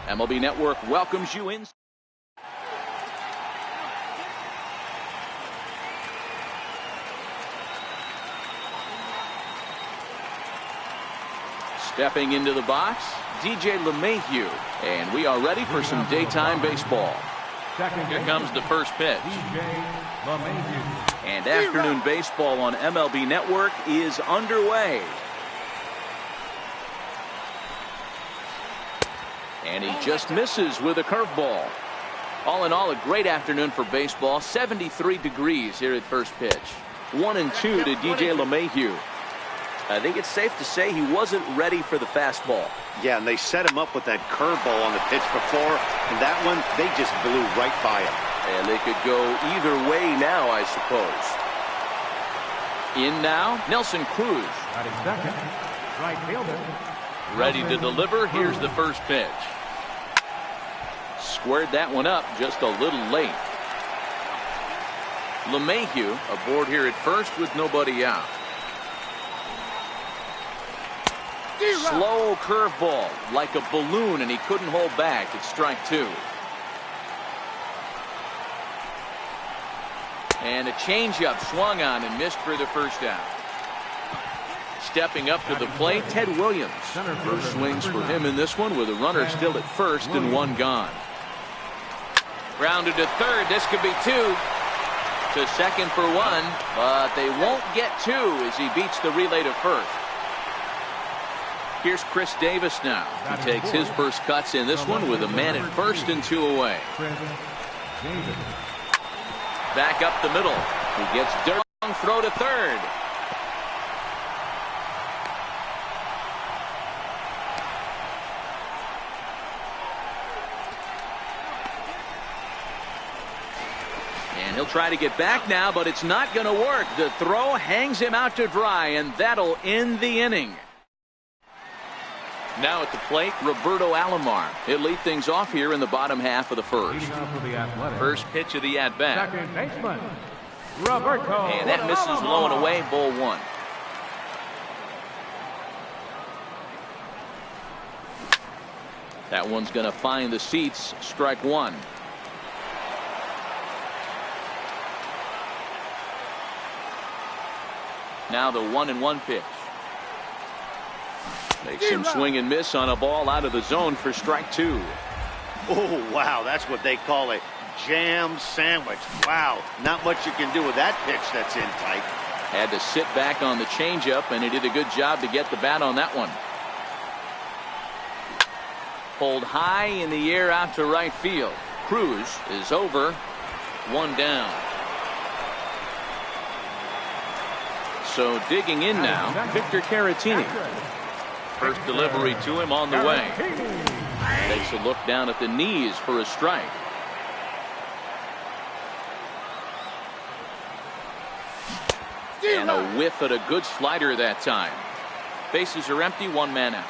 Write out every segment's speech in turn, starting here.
MLB Network welcomes you in. Stepping into the box, DJ LeMahieu, and we are ready for some daytime baseball. Here comes the first pitch. And afternoon baseball on MLB Network is underway. And he just misses with a curveball. All in all, a great afternoon for baseball. 73 degrees here at first pitch. 1-2 to DJ LeMahieu. I think it's safe to say he wasn't ready for the fastball. Yeah, and they set him up with that curveball on the pitch before, and that one, they just blew right by him. And they could go either way now, I suppose. In now, Nelson Cruz. Second, right fielder. Ready to deliver. Here's the first pitch. Squared that one up just a little late. LeMahieu aboard here at first with nobody out. Slow curveball like a balloon, and he couldn't hold back. It's strike two. And a changeup swung on and missed for the first out. Stepping up to the plate, Ted Williams. First swings for him in this one with a runner still at first and one gone. Grounded to third. This could be two. To second for one, but they won't get two as he beats the relay to first. Here's Chris Davis now. He takes his first cuts in this one with a man at first and two away. Back up the middle. He gets dirt. Long throw to third. And he'll try to get back now, but it's not going to work. The throw hangs him out to dry, and that'll end the inning. Now at the plate, Roberto Alomar. He'll lead things off here in the bottom half of the first. First pitch of the at-bat. Second baseman, Roberto. And that misses low and away, ball one. That one's going to find the seats, strike one. Now the 1-1 pitch. Makes him swing and miss on a ball out of the zone for strike two. Oh, wow, that's what they call a jam sandwich. Wow, not much you can do with that pitch that's in tight. Had to sit back on the changeup, and he did a good job to get the bat on that one. Pulled high in the air out to right field. Cruz is over. One down. So digging in now, Victor Caratini. First delivery to him on the way. Takes a look down at the knees for a strike. And a whiff at a good slider that time. Bases are empty, one man out.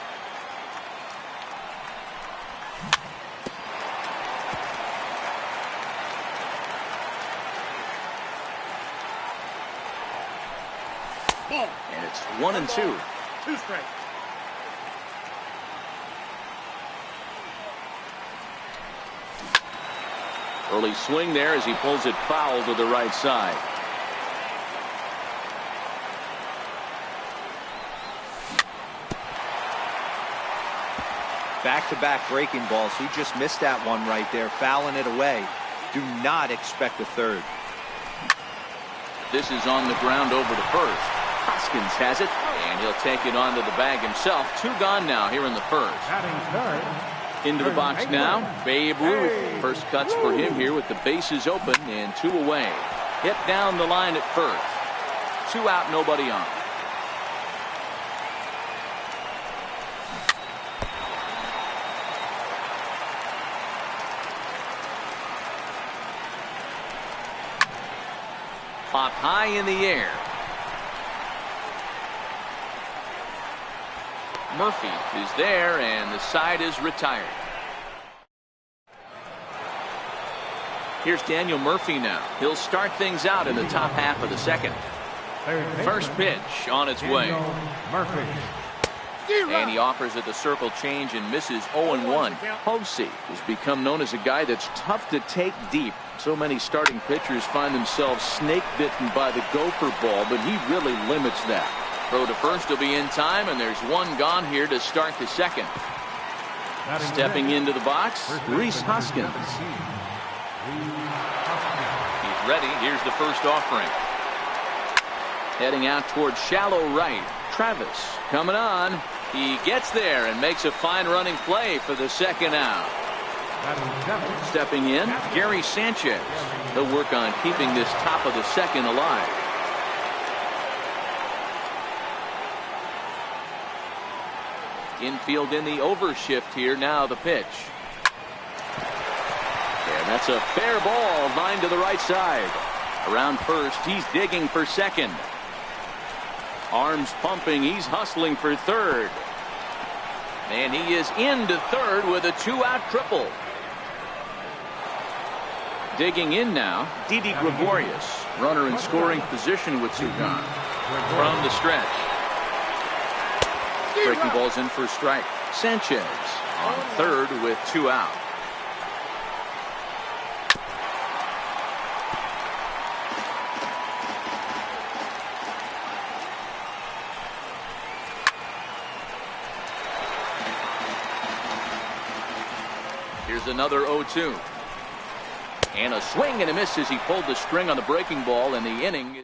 And it's 1-2. Two strikes. Early swing there as he pulls it foul to the right side. Back-to-back breaking balls. He just missed that one right there, fouling it away. Do not expect a third. This is on the ground over to first. Hoskins has it, and he'll take it onto the bag himself. Two gone now here in the first. Into the box now, Babe Ruth. First cuts for him here with the bases open and two away. Hit down the line at first. Two out, nobody on. Pop high in the air. Murphy is there, and the side is retired. Here's Daniel Murphy now. He'll start things out in the top half of the second. First pitch on its way. And he offers at the circle change and misses 0-1. Posey has become known as a guy that's tough to take deep. So many starting pitchers find themselves snake bitten by the gopher ball, but he really limits that. Throw to first will be in time, and there's one gone here to start the second. Stepping into the box, Rhys Hoskins. He's ready. Here's the first offering. Heading out towards shallow right. Travis coming on. He gets there and makes a fine running play for the second out. Stepping in, Gary Sanchez. He'll work on keeping this top of the second alive. Infield in the overshift here. Now the pitch. And that's a fair ball, line to the right side. Around first, he's digging for second. Arms pumping, he's hustling for third. And he is into third with a 2-out triple. Digging in now, Didi Gregorius. Runner in scoring position with two gone. From the stretch. Breaking balls in for a strike. Sanchez on third with 2 out. Here's another 0-2. And a swing and a miss as he pulled the string on the breaking ball in the inning.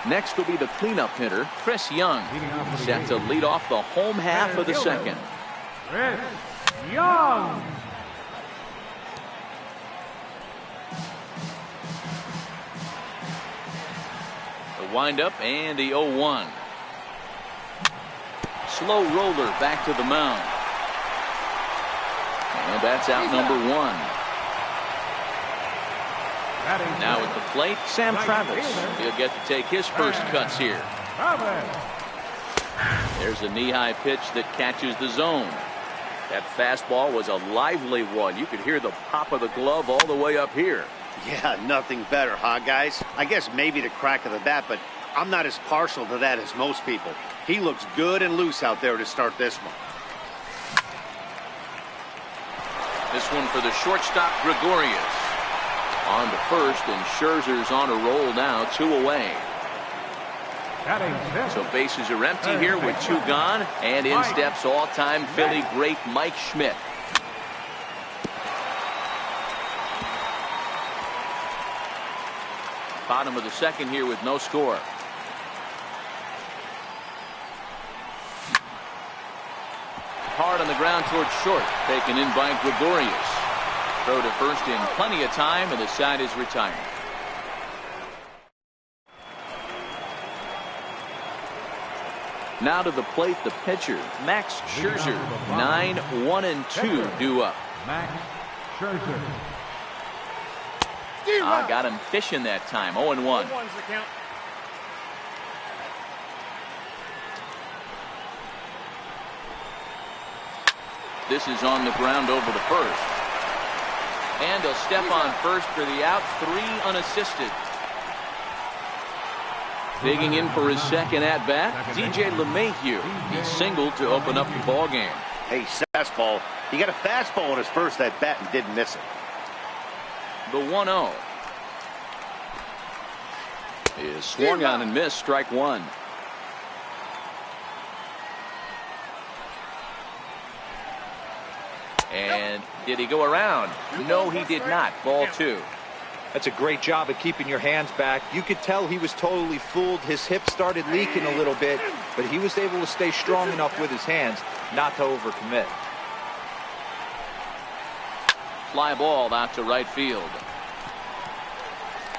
Next will be the cleanup hitter, Chris Young, set to lead off the home half of the second. Chris Young. The windup and the 0-1. Slow roller back to the mound. And that's out number 1. Now at the plate, Sam Travis. He'll get to take his first cuts here. There's a knee-high pitch that catches the zone. That fastball was a lively one. You could hear the pop of the glove all the way up here. Yeah, nothing better, huh, guys? I guess maybe the crack of the bat, but I'm not as partial to that as most people. He looks good and loose out there to start this one. This one for the shortstop, Gregorius. On to first, and Scherzer's on a roll now, 2 away. So bases are empty here with 2 gone, and in steps all-time Philly great Mike Schmidt. Bottom of the second here with no score. Hard on the ground towards short, taken in by Gregorius. Throw to first in plenty of time, and the side is retired. Now to the plate, the pitcher, Max Scherzer. 9-1-2 due up. Max Scherzer. Got him fishing that time. 0-1. This is on the ground over the first. And he'll step on first for the out, 3 unassisted. Digging in for his second at-bat, DJ LeMahieu. He singled to open up the ball game. Hey, fastball. He got a fastball on his first at-bat and didn't miss it. The 1-0 is swung on and missed, strike 1. And did he go around? No, he did not. Ball 2. That's a great job of keeping your hands back. You could tell he was totally fooled. His hip started leaking a little bit, but he was able to stay strong enough with his hands not to overcommit. Fly ball out to right field.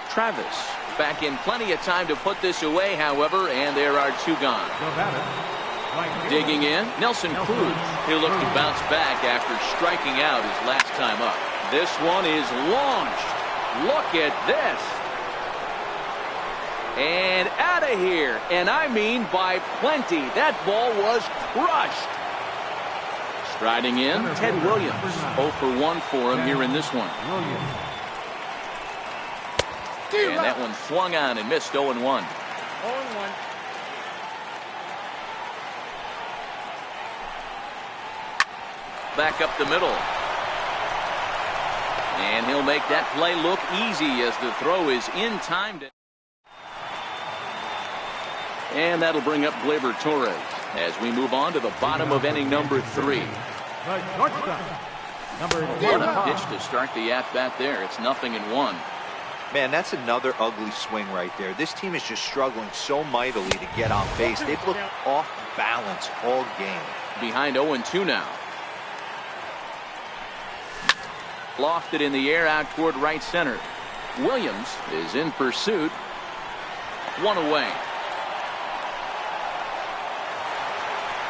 Travis back in plenty of time to put this away, however, and there are 2 gone. Digging in, Nelson Cruz. He'll look to bounce back after striking out his last time up. This one is launched. Look at this. And out of here. And I mean by plenty. That ball was crushed. Striding in, Ted Williams. 0 for 1 for him here in this one. And that one swung on and missed. 0-1. back up the middle. And he'll make that play look easy as the throw is in time. And that'll bring up Gleyber Torres as we move on to the bottom of inning number 3. The shortstop, number What a pitch to start the at-bat there. It's 0-1. Man, that's another ugly swing right there. This team is just struggling so mightily to get on base. They've looked off balance all game. Behind 0-2 now. Lofted in the air out toward right center. Williams is in pursuit. 1 away.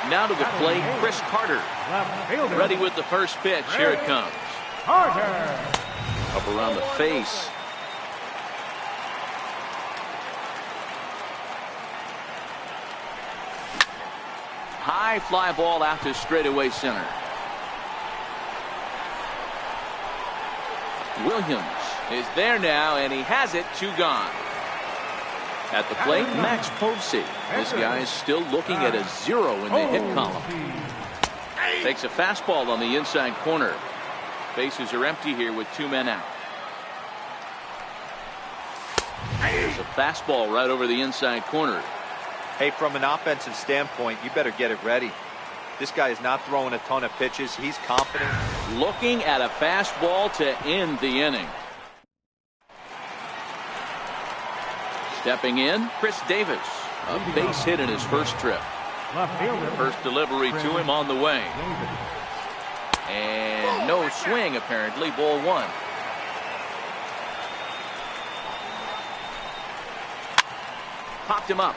Now to the plate, Chris Carter. left fielder, Ready with the first pitch. Here it comes. Carter. Up around the face. High fly ball out to straightaway center. Williams is there now, and he has it. 2 gone. At the plate, Max Povsey. This guy is still looking at a 0 in the hit column. Takes a fastball on the inside corner. Bases are empty here with 2 men out. There's a fastball right over the inside corner. Hey, from an offensive standpoint, you better get it ready. This guy is not throwing a ton of pitches. He's confident. Looking at a fastball to end the inning. Stepping in, Chris Davis. A base hit in his first trip. Left fielder, First delivery to him on the way. And no swing, apparently. Ball 1. Popped him up.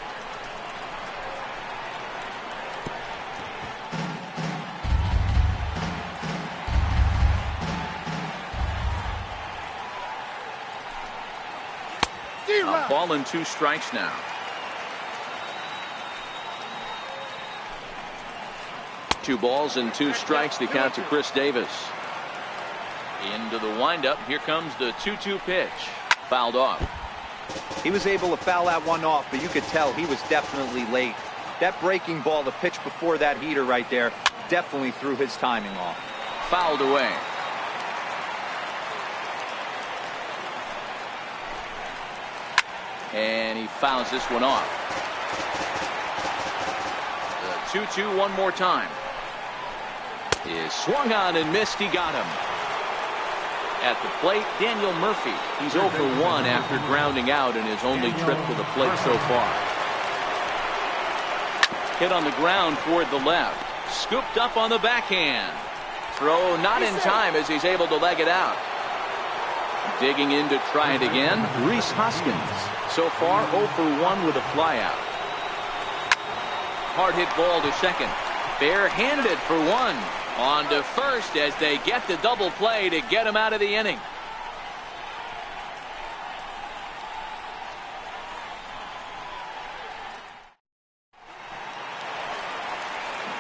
A ball and 2 strikes now. Two balls and 2 strikes to count to Chris Davis. Into the windup. Here comes the 2-2 pitch. Fouled off. He was able to foul that one off, but you could tell he was definitely late. That breaking ball, the pitch before that heater right there, definitely threw his timing off. Fouled away. And he fouls this one off. The 2-2 one more time. Is swung on and missed. He got him. At the plate, Daniel Murphy. He's 0 for 1 after grounding out in his only trip to the plate so far. Hit on the ground toward the left. Scooped up on the backhand. Throw not in time as he's able to leg it out. Digging in to try it again, Rhys Hoskins. So far 0 for 1 with a flyout. Hard hit ball to second. Barehanded for 1. On to first as they get the double play to get him out of the inning.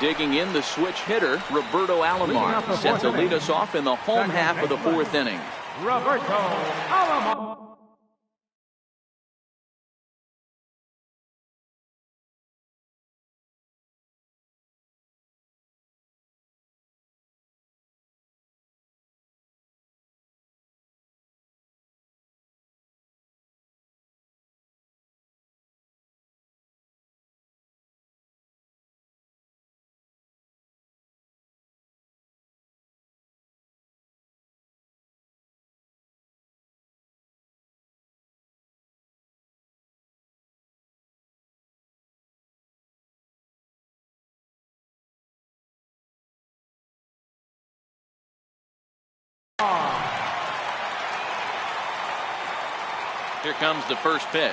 Digging in the switch hitter, Roberto Alomar, set to lead us off in the home half of the 4th inning. Roberto Alomar. Here comes the first pitch.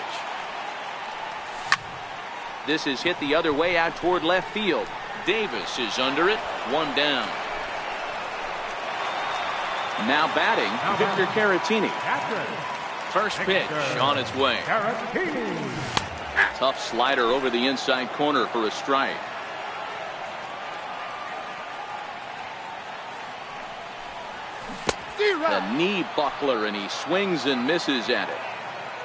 This is hit the other way out toward left field. Davis is under it. 1 down. Now batting, Victor Caratini. First pitch on its way. Tough slider over the inside corner for a strike. The knee buckler, and he swings and misses at it.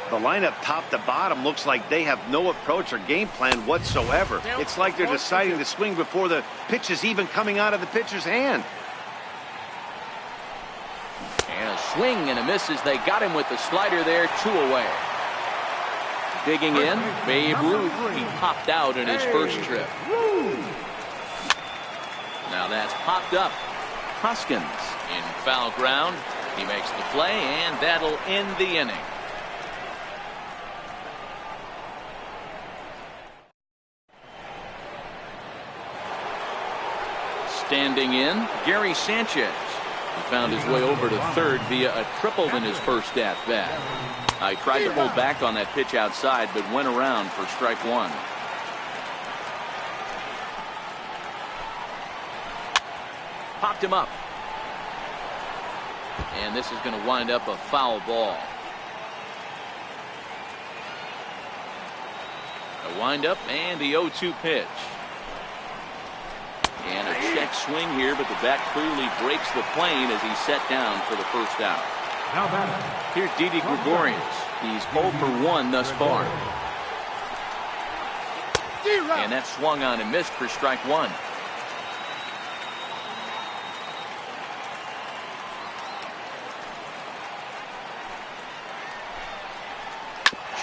The lineup top to bottom looks like they have no approach or game plan whatsoever. It's like they're deciding to swing before the pitch is even coming out of the pitcher's hand. swing and a miss as they got him with the slider there, 2 away. Digging in, Babe Ruth. He popped out in his first trip. Now that's popped up. Hoskins in foul ground. He makes the play, and that'll end the inning. Standing in, Gary Sanchez. He found his way over to third via a triple in his first at-bat. I tried to hold back on that pitch outside, but went around for strike 1. Popped him up. And this is going to wind up a foul ball. A windup and the 0-2 pitch. And a check swing here, but the bat clearly breaks the plane as he's set down for the first out. Here's Didi Gregorius. He's 0 for 1 thus far. And that swung on and missed for strike 1.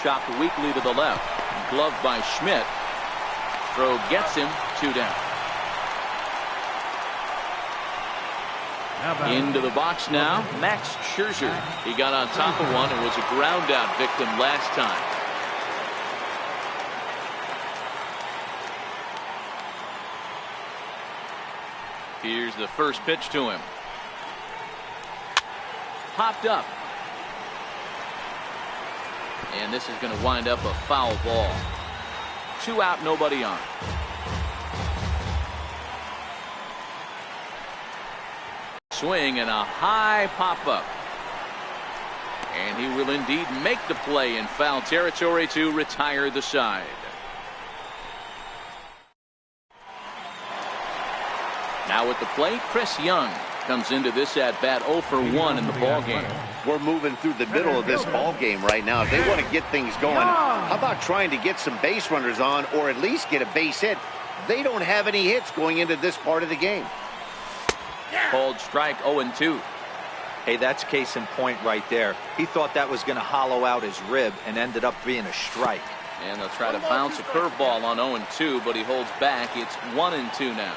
Chopped weakly to the left. Gloved by Schmidt. Throw gets him, 2 down. Into the box now, Max Scherzer. He got on top of one and was a ground out victim last time. Here's the first pitch to him. Popped up. And this is going to wind up a foul ball. 2 out, nobody on. Swing and a high pop-up. And he will indeed make the play in foul territory to retire the side. Now at the plate, Chris Young comes into this at-bat 0 for 1 in the ballgame. We're moving through the middle of this ball game right now. If they want to get things going, how about trying to get some base runners on or at least get a base hit? They don't have any hits going into this part of the game. Called strike 0-2. Hey, that's case in point right there. He thought that was going to hollow out his rib and ended up being a strike. And they'll try to bounce a curveball on 0-2, but he holds back. It's 1-2 now.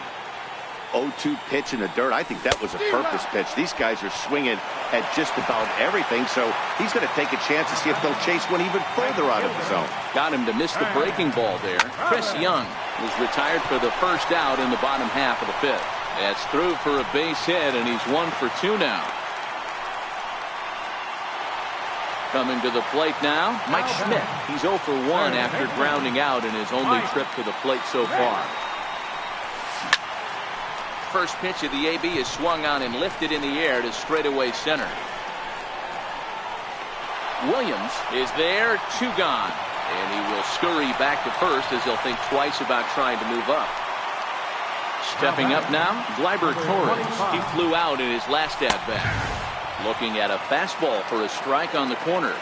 0-2 pitch in the dirt. I think that was a purpose pitch. These guys are swinging at just about everything, so he's going to take a chance to see if they'll chase one even further out of the zone. Got him to miss the breaking ball there. Chris Young was retired for the first out in the bottom half of the 5th. That's through for a base hit, and he's 1 for 2 now. Coming to the plate now, Mike Schmidt. He's 0 for 1 after grounding out in his only trip to the plate so far. First pitch of the AB is swung on and lifted in the air to straightaway center. Williams is there, 2 gone. And he will scurry back to first as he'll think twice about trying to move up. Stepping up now, Gleyber Torres. He flew out in his last at-bat. Looking at a fastball for a strike on the corner.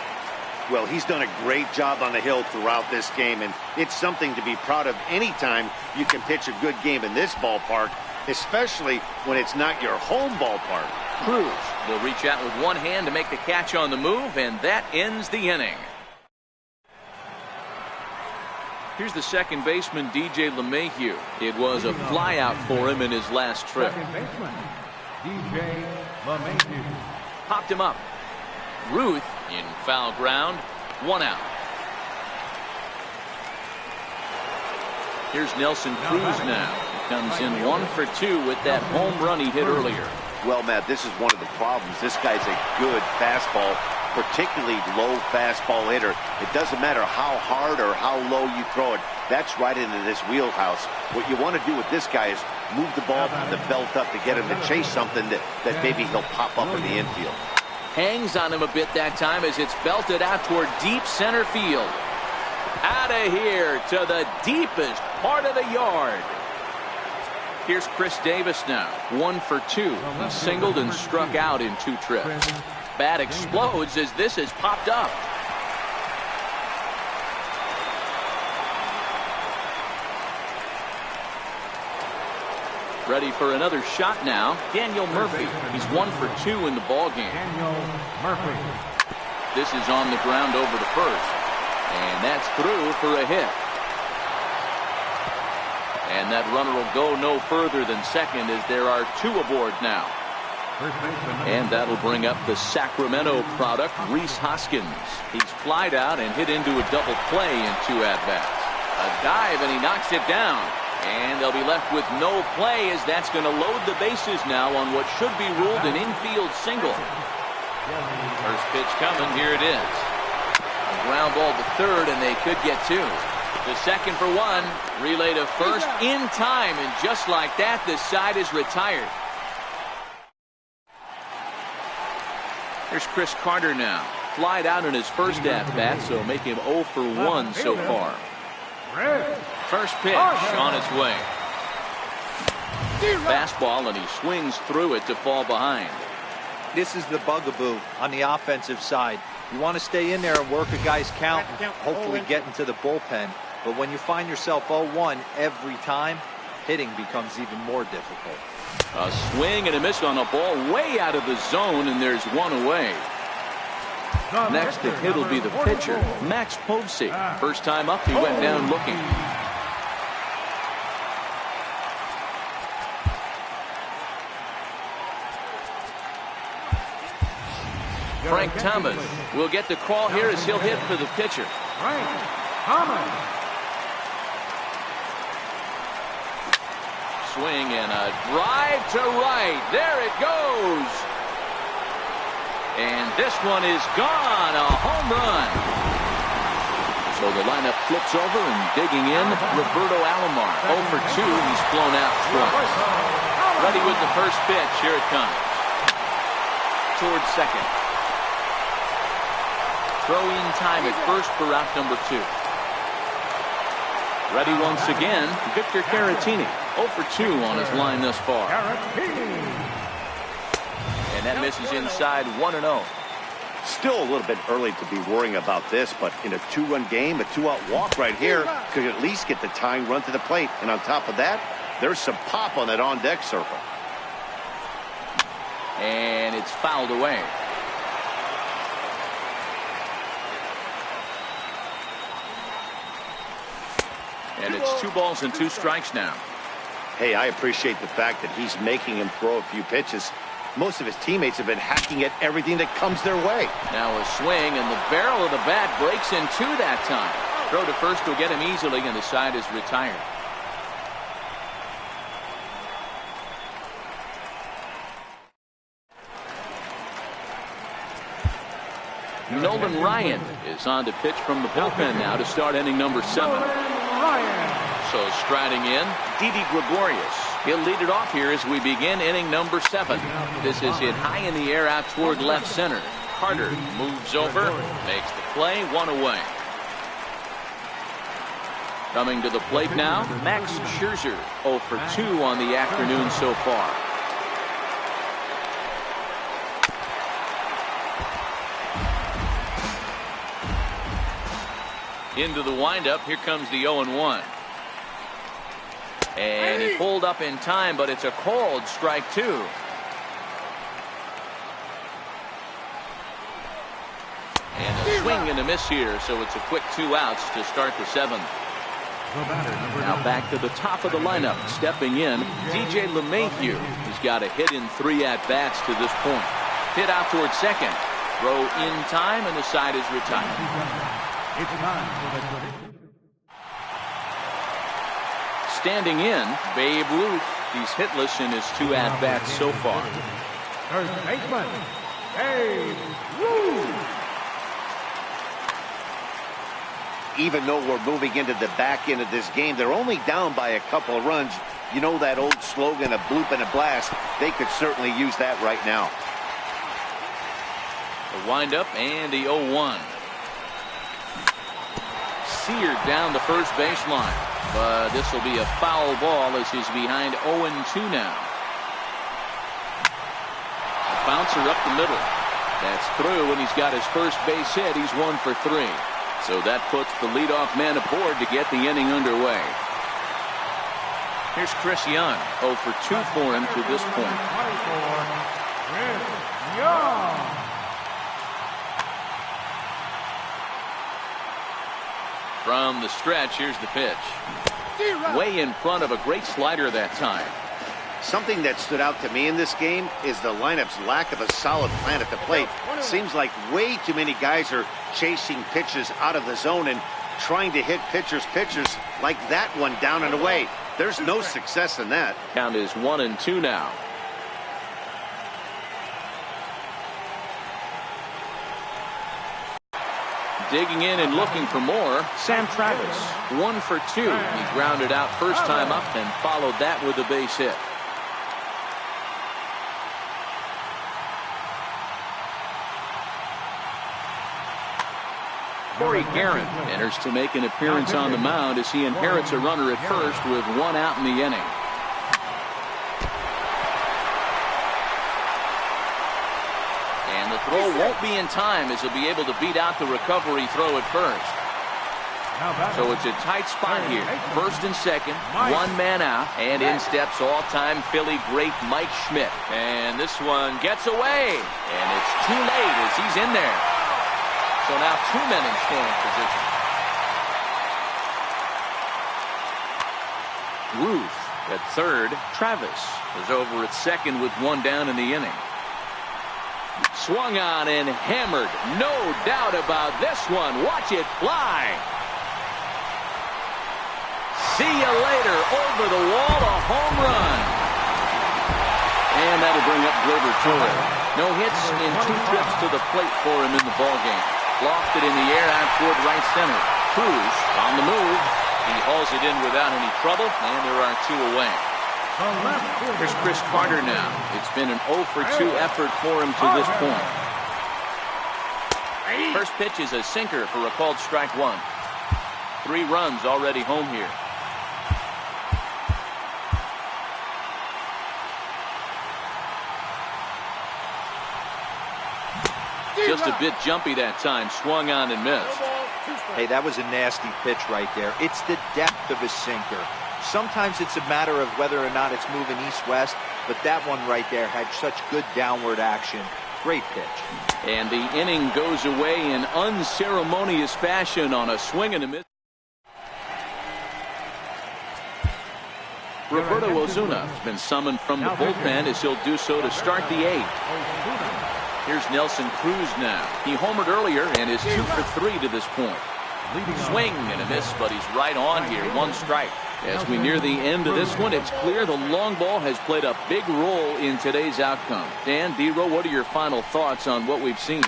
Well, he's done a great job on the hill throughout this game, and it's something to be proud of anytime you can pitch a good game in this ballpark, especially when it's not your home ballpark. Cruz will reach out with one hand to make the catch on the move, and that ends the inning. Here's the second baseman, DJ LeMahieu. It was a flyout for him in his last trip. Second baseman, DJ LeMahieu. Popped him up. Ruth in foul ground, 1 out. Here's Nelson Cruz now. He comes in 1 for 2 with that home run he hit earlier. Well, Matt, this is one of the problems. This guy's a good fastball, particularly low fastball hitter. It doesn't matter how hard or how low you throw it. That's right into this wheelhouse. What you want to do with this guy is move the ball from the belt up to get him to chase something that maybe he'll pop up in the infield. Hangs on him a bit that time as it's belted out toward deep center field. Out of here to the deepest part of the yard. Here's Chris Davis now, 1 for 2. He singled and struck out in 2 trips. Bat explodes as this is popped up. Ready for another shot now. Daniel Murphy. He's 1 for 2 in the ball game. Daniel Murphy. This is on the ground over to first. And that's through for a hit. And that runner will go no further than second as there are 2 aboard now. And that'll bring up the Sacramento product, Rhys Hoskins. He's flied out and hit into a double play in 2 at-bats. A dive and he knocks it down. And they'll be left with no play as that's going to load the bases now on what should be ruled an infield single. First pitch coming. Here it is. A ground ball to third and they could get 2. The second for 1. Relay to first in time. And just like that, the side is retired. Here's Chris Carter now. Flied out in his first at-bat, so make him 0 for 1 so far. First pitch on its way. Fastball, and he swings through it to fall behind. This is the bugaboo on the offensive side. You want to stay in there and work a guy's count, hopefully get into the bullpen. But when you find yourself 0-1 every time, hitting becomes even more difficult. A swing and a miss on a ball way out of the zone, and there's 1 away. Next to hit will be the pitcher, Max Povsey. First time up, he went down looking. Frank Thomas will get the call here as he'll hit for the pitcher. Frank Thomas. Swing and a drive to right. There it goes. And this one is gone. A home run. So the lineup flips over and digging in, Roberto Alomar. 0 for 2. He's flown out twice. Ready with the first pitch. Here it comes. Towards second. Throwing time at first for out number 2. Ready once again, Victor Caratini. 0 for 2 on his line thus far. And that misses inside 1-0. Still a little bit early to be worrying about this, but in a 2-run game, a 2-out walk right here could at least get the tying run to the plate. And on top of that, there's some pop on that on-deck circle. And it's fouled away. And it's 2 balls and 2 strikes now. Hey, I appreciate the fact that he's making him throw a few pitches. Most of his teammates have been hacking at everything that comes their way. Now a swing, and the barrel of the bat breaks in 2 that time. Throw to first will get him easily, and the side is retired. Nolan Ryan is on to pitch from the bullpen now to start inning number 7. So striding in, Didi Gregorius. He'll lead it off here as we begin inning number 7. This is hit high in the air out toward left center. Carter moves over, makes the play, 1 away. Coming to the plate now, Max Scherzer. 0 for 2 on the afternoon so far. Into the windup, here comes the 0-1. And he pulled up in time, but it's a called strike 2. And a swing and a miss here, so it's a quick 2 outs to start the 7th. Now back to the top of the lineup, stepping in, DJ LeMahieu. He's got a hit in 3 at-bats to this point. Hit out towards second. Throw in time, and the side is retired. It's time for the Standing in, Babe Ruth. He's hitless in his 2 at-bats so far. first baseman, Babe Ruth. Even though we're moving into the back end of this game, they're only down by a couple of runs. You know that old slogan, a bloop and a blast. They could certainly use that right now. The windup and the 0-1. Seared down the first baseline. But this will be a foul ball as he's behind 0-2 now. A bouncer up the middle. That's through, and he's got his first base hit. He's 1 for 3. So that puts the leadoff man aboard to get the inning underway. Here's Chris Young. 0 for 2 for him to this point. 24, Chris Young. From the stretch, here's the pitch. Way in front of a great slider that time. Something that stood out to me in this game is the lineup's lack of a solid plan at the plate. Seems like way too many guys are chasing pitches out of the zone and trying to hit pitchers like that one down and away. There's no success in that. Count is 1-2 now. Digging in and looking for more, Sam Travis. 1 for 2. He grounded out first time up and followed that with a base hit. Corey Guerin enters to make an appearance on the mound as he inherits a runner at first with 1 out in the inning. And the throw won't be in time as he'll be able to beat out the recovery throw at first. So it's a tight spot here. First and second, 1 man out, and in steps all-time Philly great Mike Schmidt. And this one gets away, and it's too late as he's in there. So now 2 men in scoring position. Ruth at third. Travis is over at second with 1 down in the inning. Swung on and hammered. No doubt about this one. Watch it fly. See you later. Over the wall, a home run. And that'll bring up Gleyber Torres. No hits in 2 trips to the plate for him in the ballgame. Lofted in the air out toward right center. Cruz on the move. He hauls it in without any trouble, and there are 2 away. Here's Chris Carter now. It's been an 0 for 2 effort for him to this point. First pitch is a sinker for a called strike 1. 3 runs already home here. Just a bit jumpy that time. Swung on and missed. Hey, that was a nasty pitch right there. It's the depth of a sinker. Sometimes it's a matter of whether or not it's moving east-west, but that one right there had such good downward action. Great pitch. And the inning goes away in unceremonious fashion on a swing and a miss. Roberto Osuna has been summoned from the bullpen as he'll do so to start the 8th. Here's Nelson Cruz now. He homered earlier and is 2 for 3 to this point. Swing and a miss, but he's right on here. 1 strike. As we near the end of this one, it's clear the long ball has played a big role in today's outcome. Dan, Dero, what are your final thoughts on what we've seen?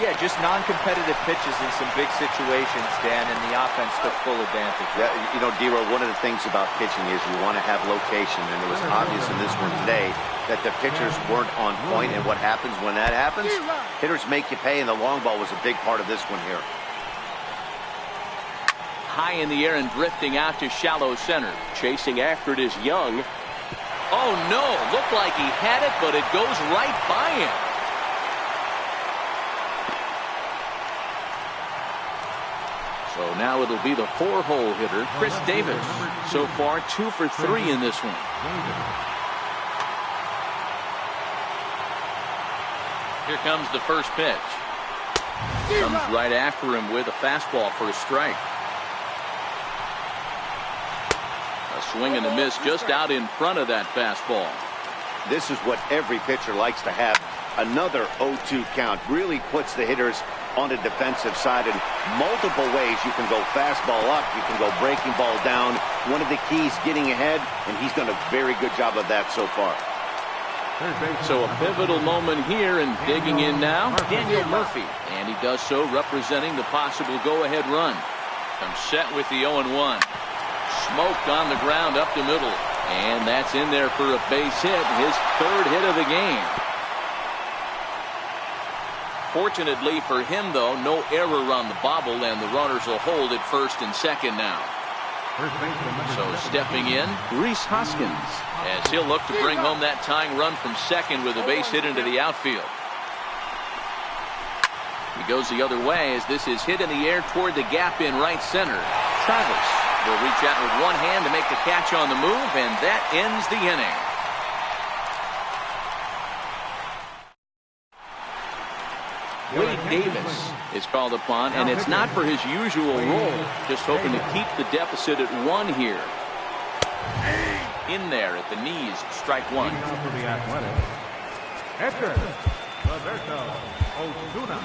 Yeah, just non-competitive pitches in some big situations, Dan, and the offense took full advantage. Yeah, you know, Dero, one of the things about pitching is you want to have location, and it was obvious in this one today that the pitchers weren't on point, and what happens when that happens? Hitters make you pay, and the long ball was a big part of this one here. High in the air and drifting out to shallow center. Chasing after it is Young. Oh, no. Looked like he had it, but it goes right by him. So now it'll be the 4-hole hitter, Chris Davis. So far, 2 for 3 in this one. Here comes the first pitch. Comes right after him with a fastball for a strike. A swing and a miss just out in front of that fastball. This is what every pitcher likes to have. Another 0-2 count really puts the hitters on the defensive side in multiple ways. You can go fastball up, you can go breaking ball down. One of the keys, getting ahead, and he's done a very good job of that so far. So a pivotal moment here, and digging in now, Daniel Murphy. And he does so representing the possible go-ahead run. Comes set with the 0-1. Smoked on the ground up the middle. And that's in there for a base hit, his 3rd hit of the game. Fortunately for him, though, no error on the bobble, and the runners will hold at first and second now. So stepping in, Rhys Hoskins, as he'll look to bring home that tying run from second with a base hit into the outfield. He goes the other way as this is hit in the air toward the gap in right center. Travis Will reach out with one hand to make the catch on the move, and that ends the inning. Wade Davis is called upon, and it's not for his usual role. Just hoping to keep the deficit at 1 here. In there at the knees, strike one. For the Athletics, Edgar Roberto Osuna.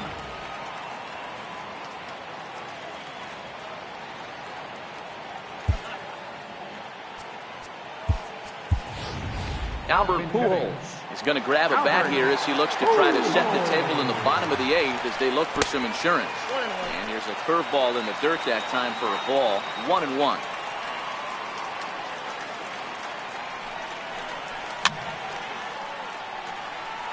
Albert Pujols is going to grab a bat here as he looks to try to set the table in the bottom of the 8th as they look for some insurance. And here's a curveball in the dirt that time for a ball. 1-1.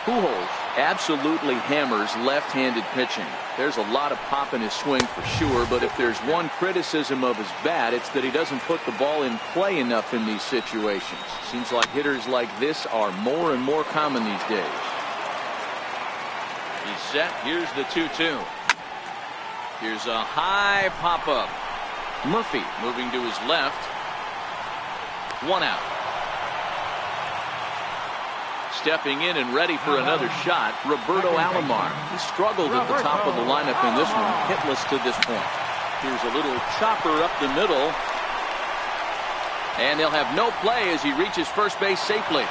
Pujols absolutely hammers left-handed pitching. There's a lot of pop in his swing for sure, but if there's one criticism of his bat, it's that he doesn't put the ball in play enough in these situations. Seems like hitters like this are more and more common these days. He's set. Here's the 2-2. Here's a high pop-up. Murphy moving to his left. 1 out. Stepping in and ready for another shot, Roberto Alomar. He struggled at the top of the lineup in this one, hitless to this point. Here's a little chopper up the middle. And they'll have no play as he reaches first base safely.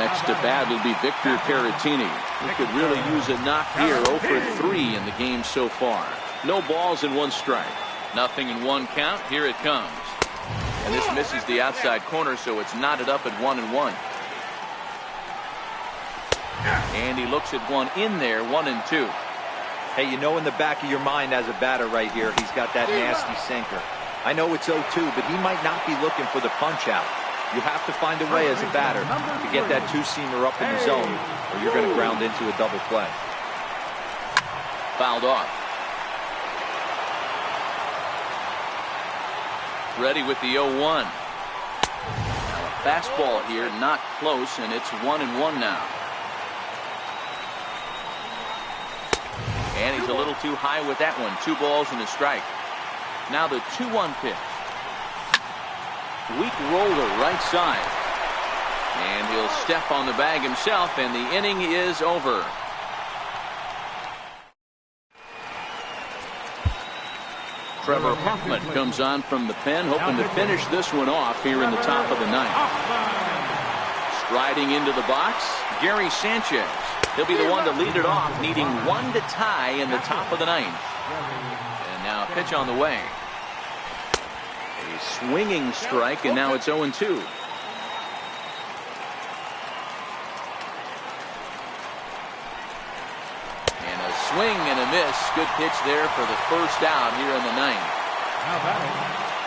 Next to bat will be Victor Caratini. He could really use a knock here. 0 for 3 in the game so far. No balls and 1 strike. Nothing in 1 count. Here it comes. And this misses the outside corner, so it's knotted up at 1-1. And he looks at one in there, 1-2. Hey, you know in the back of your mind as a batter right here, he's got that nasty sinker. I know it's 0-2, but he might not be looking for the punch out. You have to find a way as a batter to get that 2-seamer up in the zone, or you're going to ground into a double play. Fouled off. Ready with the 0-1. Now a fastball here, not close, and it's 1-1 now. And he's a little too high with that one. 2 balls and a strike. Now the 2-1 pitch. Weak roller right side. And he'll step on the bag himself, and the inning is over. Trevor Hoffman comes on from the pen, hoping to finish this one off here in the top of the 9th. Striding into the box, Gary Sanchez. He'll be the one to lead it off, needing 1 to tie in the top of the 9th. And now a pitch on the way. A swinging strike, and now it's 0-2. And a swing and a miss. Good pitch there for the first out here in the 9th.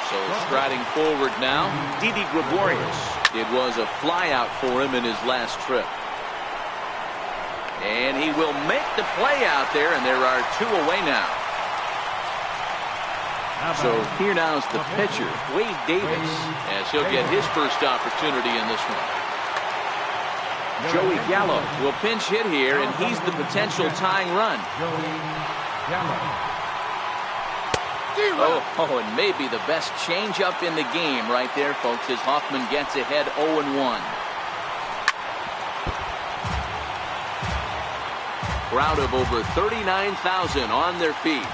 So striding forward now, Didi Gregorius. It was a flyout for him in his last trip. And he will make the play out there, and there are 2 away now. So here now is the pitcher, Wade Davis, as he'll get his first opportunity in this one. Joey Gallo will pinch hit here, and he's the potential tying run. Oh, and maybe the best changeup in the game right there, folks, as Hoffman gets ahead 0-1. Crowd of over 39,000 on their feet.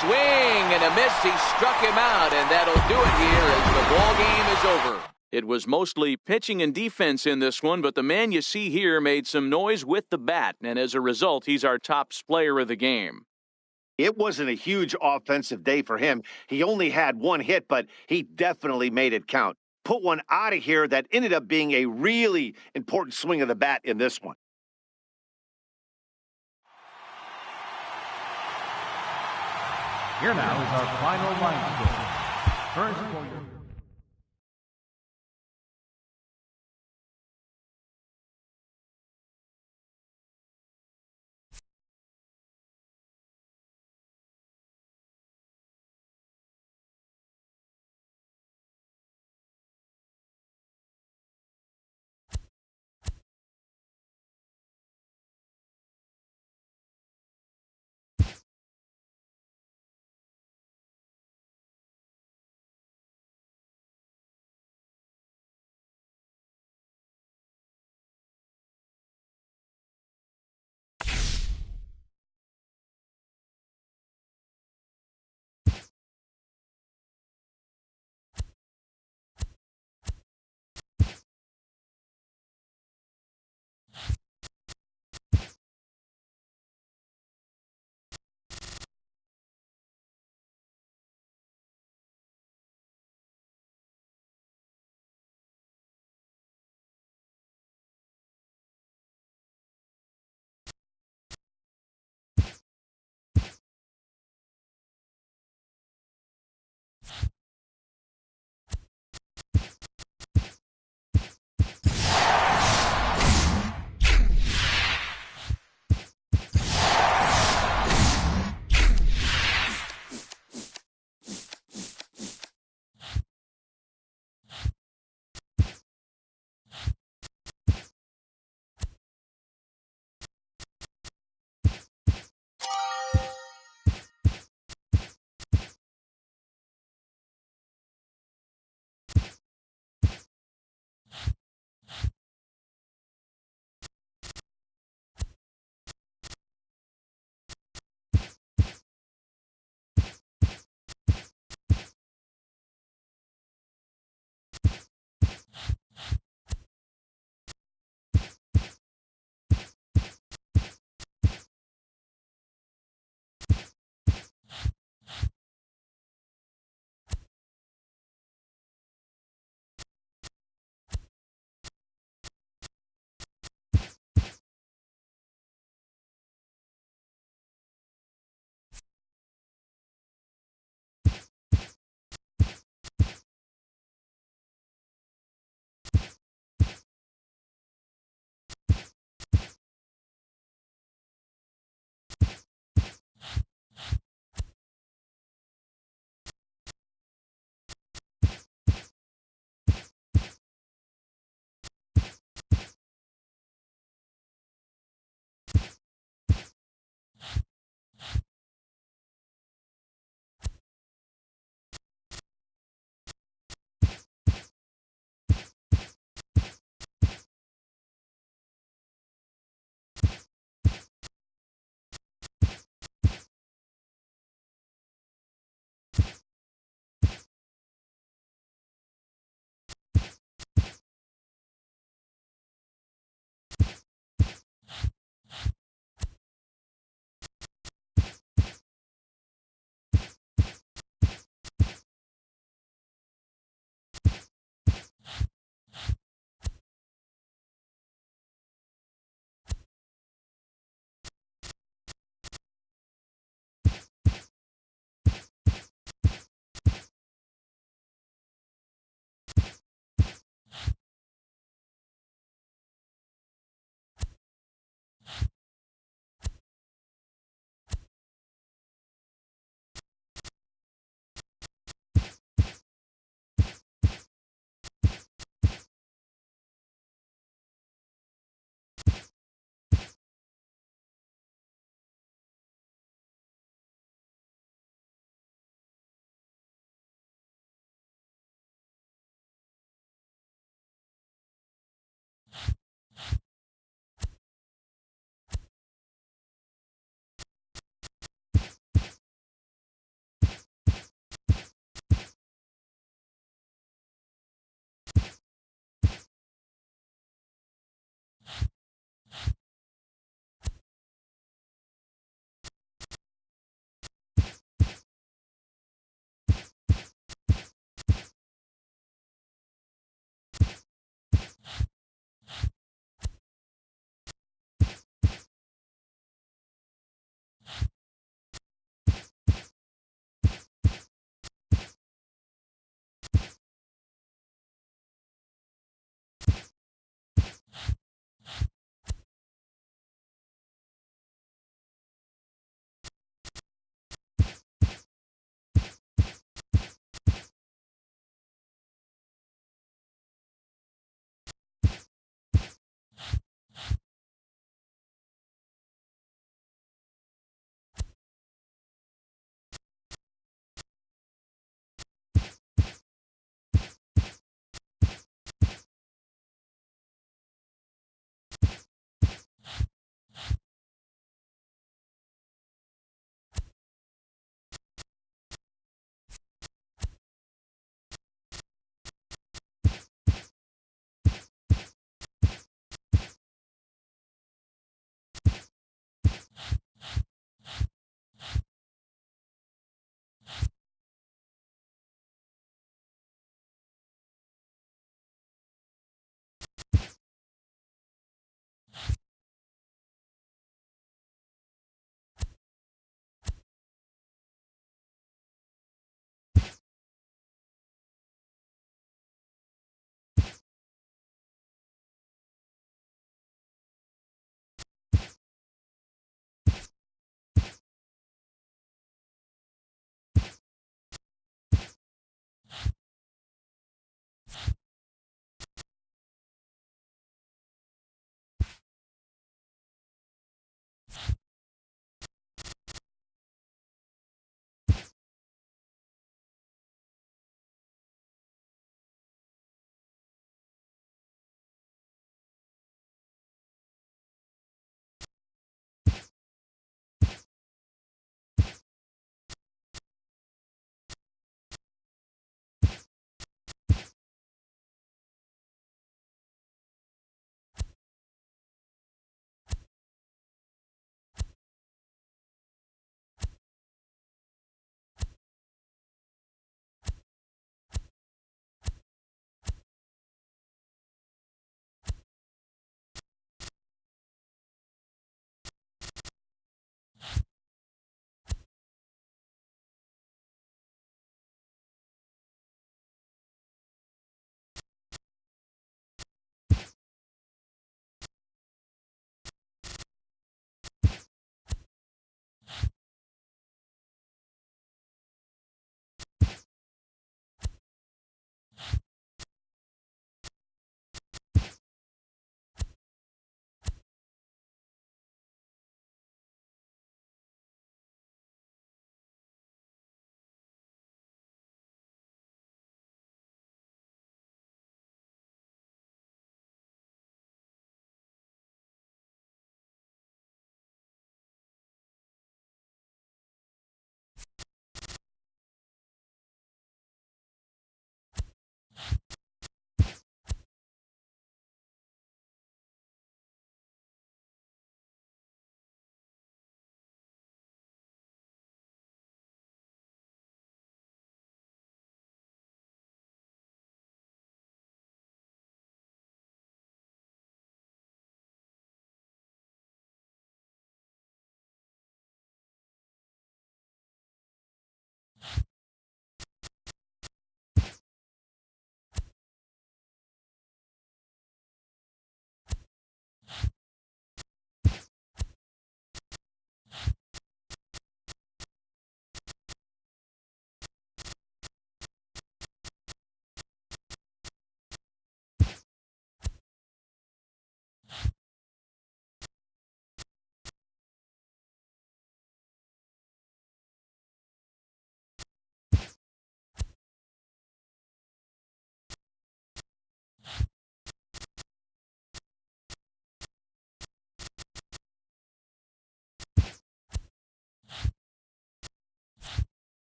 Swing and a miss. He struck him out, and that'll do it here as the ball game is over. It was mostly pitching and defense in this one, but the man you see here made some noise with the bat, and as a result, he's our top player of the game. It wasn't a huge offensive day for him. He only had 1 hit, but he definitely made it count. Put one out of here that ended up being a really important swing of the bat in this one. Here now is our final line score. First for your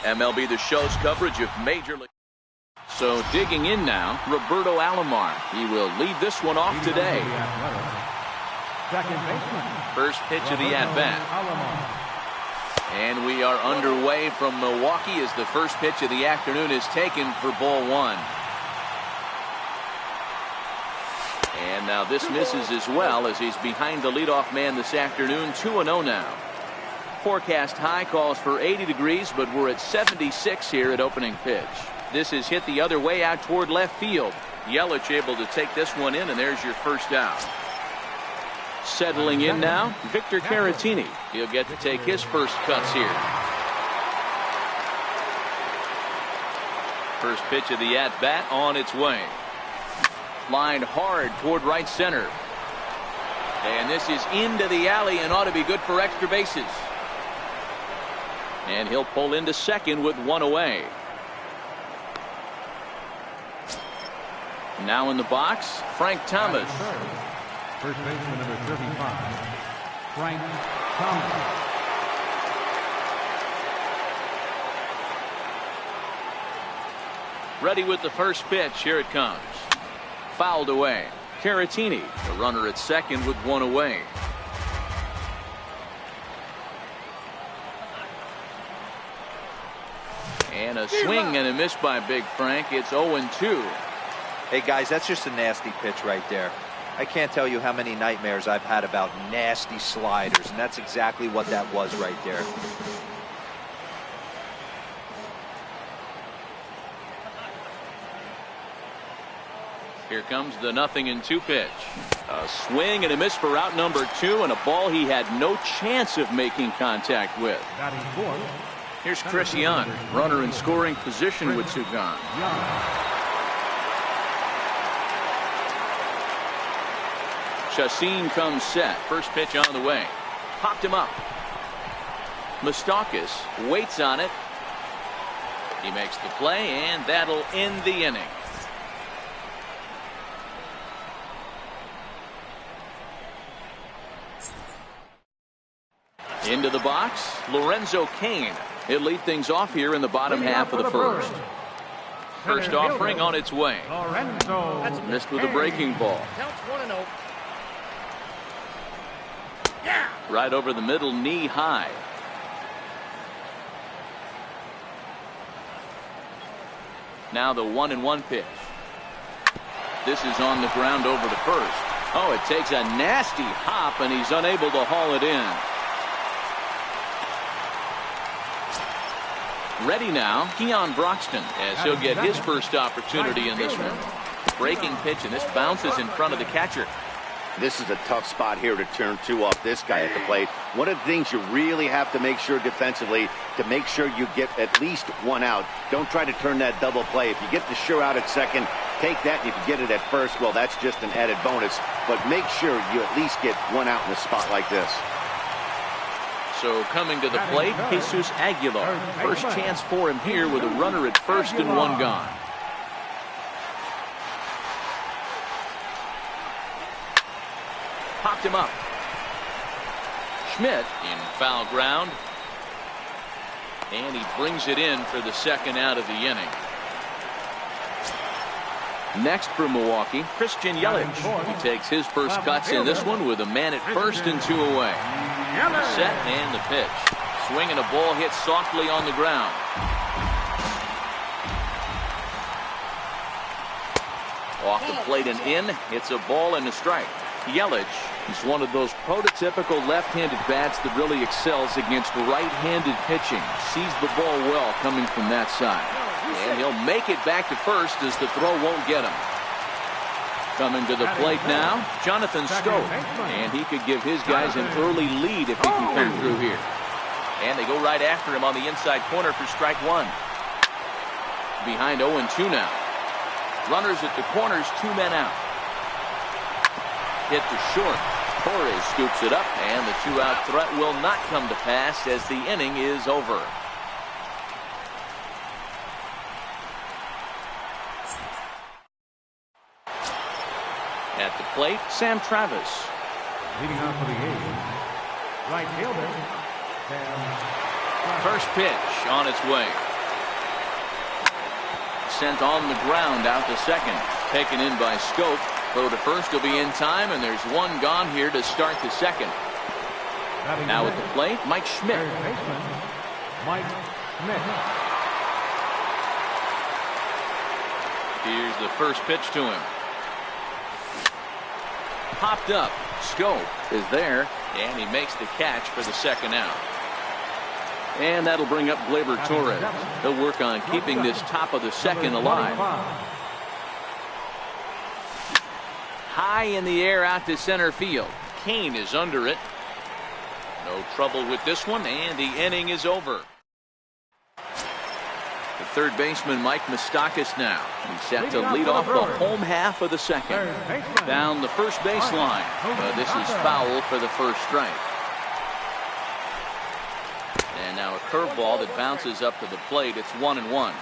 MLB The Show's coverage of Major League. So digging in now, Roberto Alomar. He will lead this one off today. Second baseman. First pitch of the at-bat. And we are underway from Milwaukee as the first pitch of the afternoon is taken for ball one. And now this misses as well as he's behind the leadoff man this afternoon. 2-0 now. Forecast high calls for 80 degrees, but we're at 76 here at opening pitch. This is hit the other way out toward left field. Yelich able to take this one in, and there's your first out. Settling in now, Victor Caratini. He'll get to take his first cuts here. First pitch of the at-bat on its way. Lined hard toward right center. And this is into the alley and ought to be good for extra bases. And he'll pull into second with one away. Now in the box, Frank Thomas. First baseman number 35, Frank Thomas. Ready with the first pitch. Here it comes. Fouled away. Caratini, the runner at second with one away. And a swing and a miss by Big Frank. It's 0-2. Hey guys, that's just a nasty pitch right there. I can't tell you how many nightmares I've had about nasty sliders, and that's exactly what that was right there. Here comes the 0-2 pitch. A swing and a miss for out number 2, and a ball he had no chance of making contact with. Batting fourth. Here's Chris Young, runner in scoring position with 2 gone. Chacin comes set. First pitch on the way. Popped him up. Moustakas waits on it. He makes the play, and that'll end the inning. Into the box, Lorenzo Cain. He'll lead things off here in the bottom half of the first. First offering on its way. Lorenzo. Missed with a breaking ball. Counts 1-0. Right over the middle, knee high. Now the 1-1 pitch. This is on the ground over to first. Oh, it takes a nasty hop, and he's unable to haul it in. Ready now, Keon Broxton, as he'll get his first opportunity in this one. Breaking pitch, and this bounces in front of the catcher. This is a tough spot here to turn 2 off this guy at the plate. One of the things you really have to make sure defensively to make sure you get at least 1 out. Don't try to turn that double play. If you get the sure out at second, take that. And if you get it at first, well, that's just an added bonus. But make sure you at least get 1 out in a spot like this. So coming to the plate, Jesus Aguilar. First chance for him here with a runner at first and 1 gone. Popped him up. Schmidt in foul ground. And he brings it in for the second out of the inning. Next for Milwaukee, Christian Yelich. He takes his first cuts in this one with a man at first and 2 away. Set and the pitch. Swing and a ball hit softly on the ground. Off the plate and in. It's a ball and a strike. Yelich is one of those prototypical left-handed bats that really excels against right-handed pitching. Sees the ball well coming from that side. And he'll make it back to first as the throw won't get him. Coming to the plate now, Jonathan Schoop. And he could give his guys an early lead if he can come through here. And they go right after him on the inside corner for strike 1. Behind 0-2 now. Runners at the corners, 2 men out. Hit to short. Torres scoops it up, and the 2-out threat will not come to pass as the inning is over. At the plate, Sam Travis. Leading off for the A's, right fielder, Sam Travis. First pitch on its way. sent on the ground out to second. Taken in by Schoop. Throw to first will be in time, and there's one gone here to start the second. Now at the plate, Mike Schmidt. Mike Schmidt. Here's the first pitch to him. Popped up. Schoop is there, and he makes the catch for the second out. And that'll bring up Gleyber Torres. He'll work on keeping this top of the second alive. High in the air out to center field. Kane is under it. No trouble with this one, and the inning is over. The third baseman, Mike Moustakas, now. He's set to lead off the home half of the second. Down the first baseline. This is foul for the first strike. And now a curveball that bounces up to the plate. It's 1-1.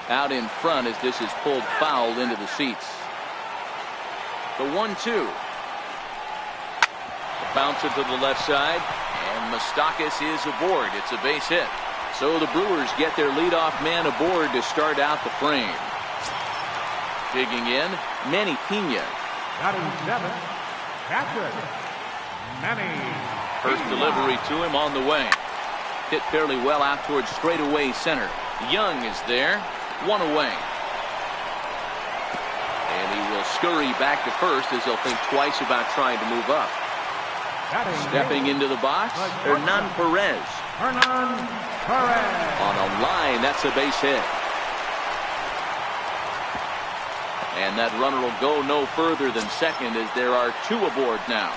Out in front as this is pulled foul into the seats. The 1-2. Bouncer to the left side, and Moustakas is aboard. It's a base hit. So the Brewers get their leadoff man aboard to start out the frame. Digging in, Manny Pena. Batting seventh, Patrick Manny. First delivery to him on the way. Hit fairly well out towards straightaway center. Young is there. One away. And he will scurry back to first as he'll think twice about trying to move up. Stepping into the box, Hernan Perez. Hernan Perez. On a line, that's a base hit. And that runner will go no further than second as there are two aboard now.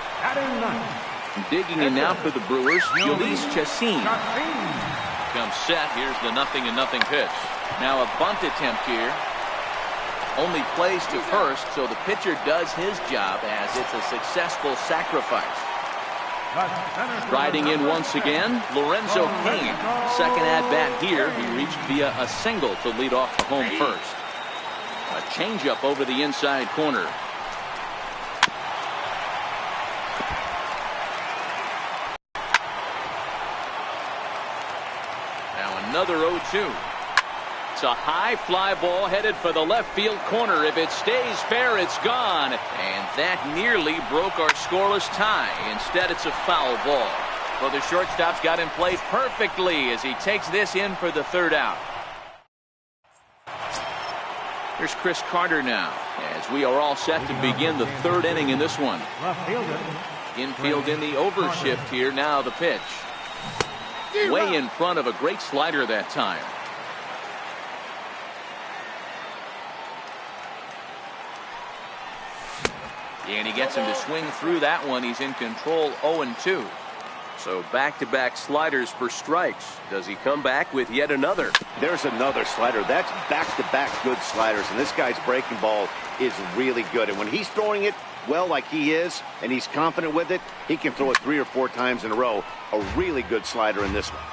Digging in now for the Brewers, Jhoulys Chacín. Comes set. Here's the 0-0 pitch. Now a bunt attempt here. Only plays to first, so the pitcher does his job as it's a successful sacrifice. Riding in once again, Lorenzo Cain. Second at-bat here. He reached via a single to lead off the home first. A changeup over the inside corner. Now another 0-2. It's a high fly ball headed for the left field corner. If it stays fair, it's gone. And that nearly broke our scoreless tie. Instead, it's a foul ball. Well, the shortstop's got him played perfectly as he takes this in for the third out. Here's Chris Carter now, as we are all set to begin the third inning in this one. Infield in the overshift here. Now the pitch. Way in front of a great slider that time. And he gets him to swing through that one. He's in control, 0-2. So back-to-back sliders for strikes. Does he come back with yet another? There's another slider. That's back-to-back good sliders. And this guy's breaking ball is really good. And when he's throwing it well like he is, and he's confident with it, he can throw it 3 or 4 times in a row. A really good slider in this one.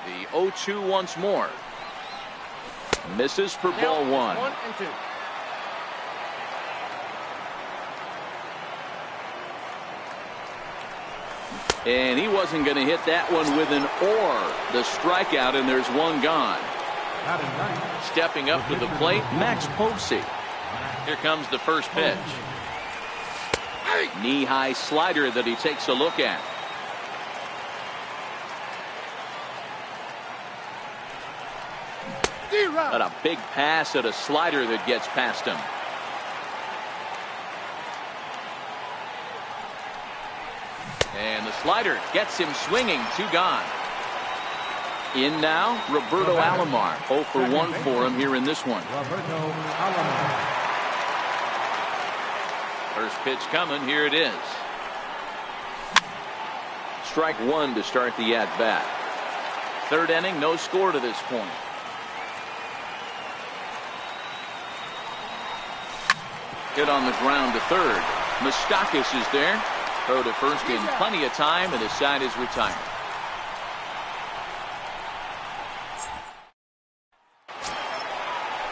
The 0-2 once more. Misses for ball 1. 1-2. And he wasn't going to hit that one with an or. The strikeout, and there's one gone. Stepping up to the plate, Max Posey. Here comes the first pitch. Knee-high slider that he takes a look at. But a big pass at a slider that gets past him. And the slider gets him swinging. 2 gone. In now, Roberto Alomar. 0 for 1 for him here in this one. Roberto Alomar. First pitch coming. Here it is. Strike 1 to start the at-bat. Third inning, no score to this point. Hit on the ground to third. Moustakas is there. Throw to first in plenty of time, and his side is retired.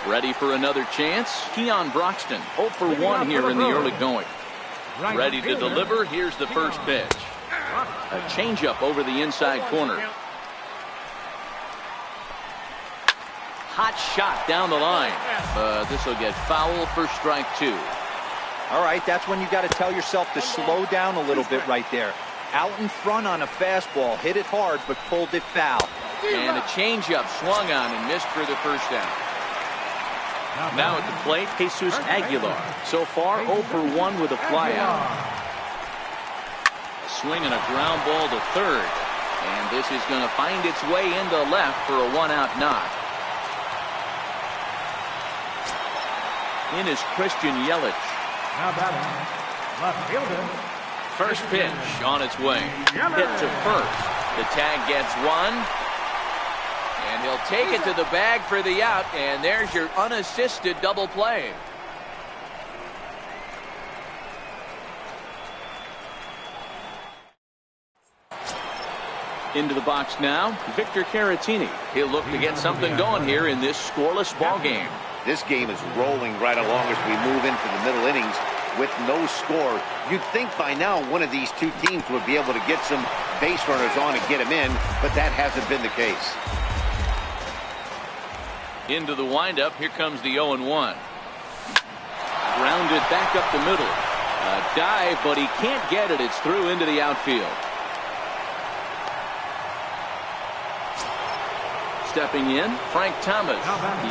Ready for another chance. Keon Broxton, 0 for 1 here in the early going. Ready to deliver. Here's the first pitch. A changeup over the inside corner. Hot shot down the line. This will get foul for strike 2. All right, that's when you got to tell yourself to slow down a little bit right there. Out in front on a fastball, hit it hard, but pulled it foul. And a changeup swung on and missed for the first down. Now at the plate, Jesus Aguilar. So far, 0 for 1 with a flyout. A swing and a ground ball to third. And this is going to find its way into left for a 1-out knock. In is Christian Yelich. Now batting, left fielder. First pitch on its way. Hit to first. The tag gets one. And he'll take it to the bag for the out. And there's your unassisted double play. Into the box now, Victor Caratini. He'll look to get something going here in this scoreless ball game. This game is rolling right along as we move into the middle innings with no score. You'd think by now one of these two teams would be able to get some base runners on and get them in, but that hasn't been the case. Into the windup, here comes the 0-1. Grounded back up the middle. A dive, but he can't get it. It's through into the outfield. Stepping in, Frank Thomas.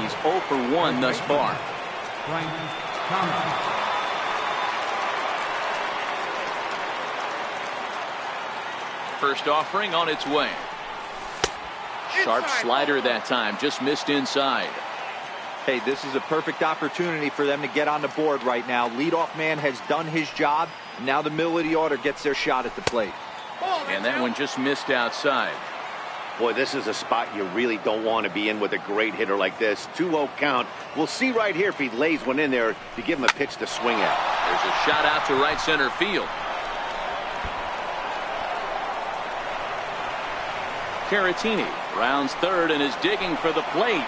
He's 0 for 1 thus far. Frank Thomas. First offering on its way. Sharp slider that time, just missed inside. Hey, this is a perfect opportunity for them to get on the board right now. Leadoff man has done his job. Now the middle of the order gets their shot at the plate. And that one just missed outside. Boy, this is a spot you really don't want to be in with a great hitter like this. 2-0 count. We'll see right here if he lays one in there to give him a pitch to swing at. There's a shot out to right center field. Caratini rounds third and is digging for the plate.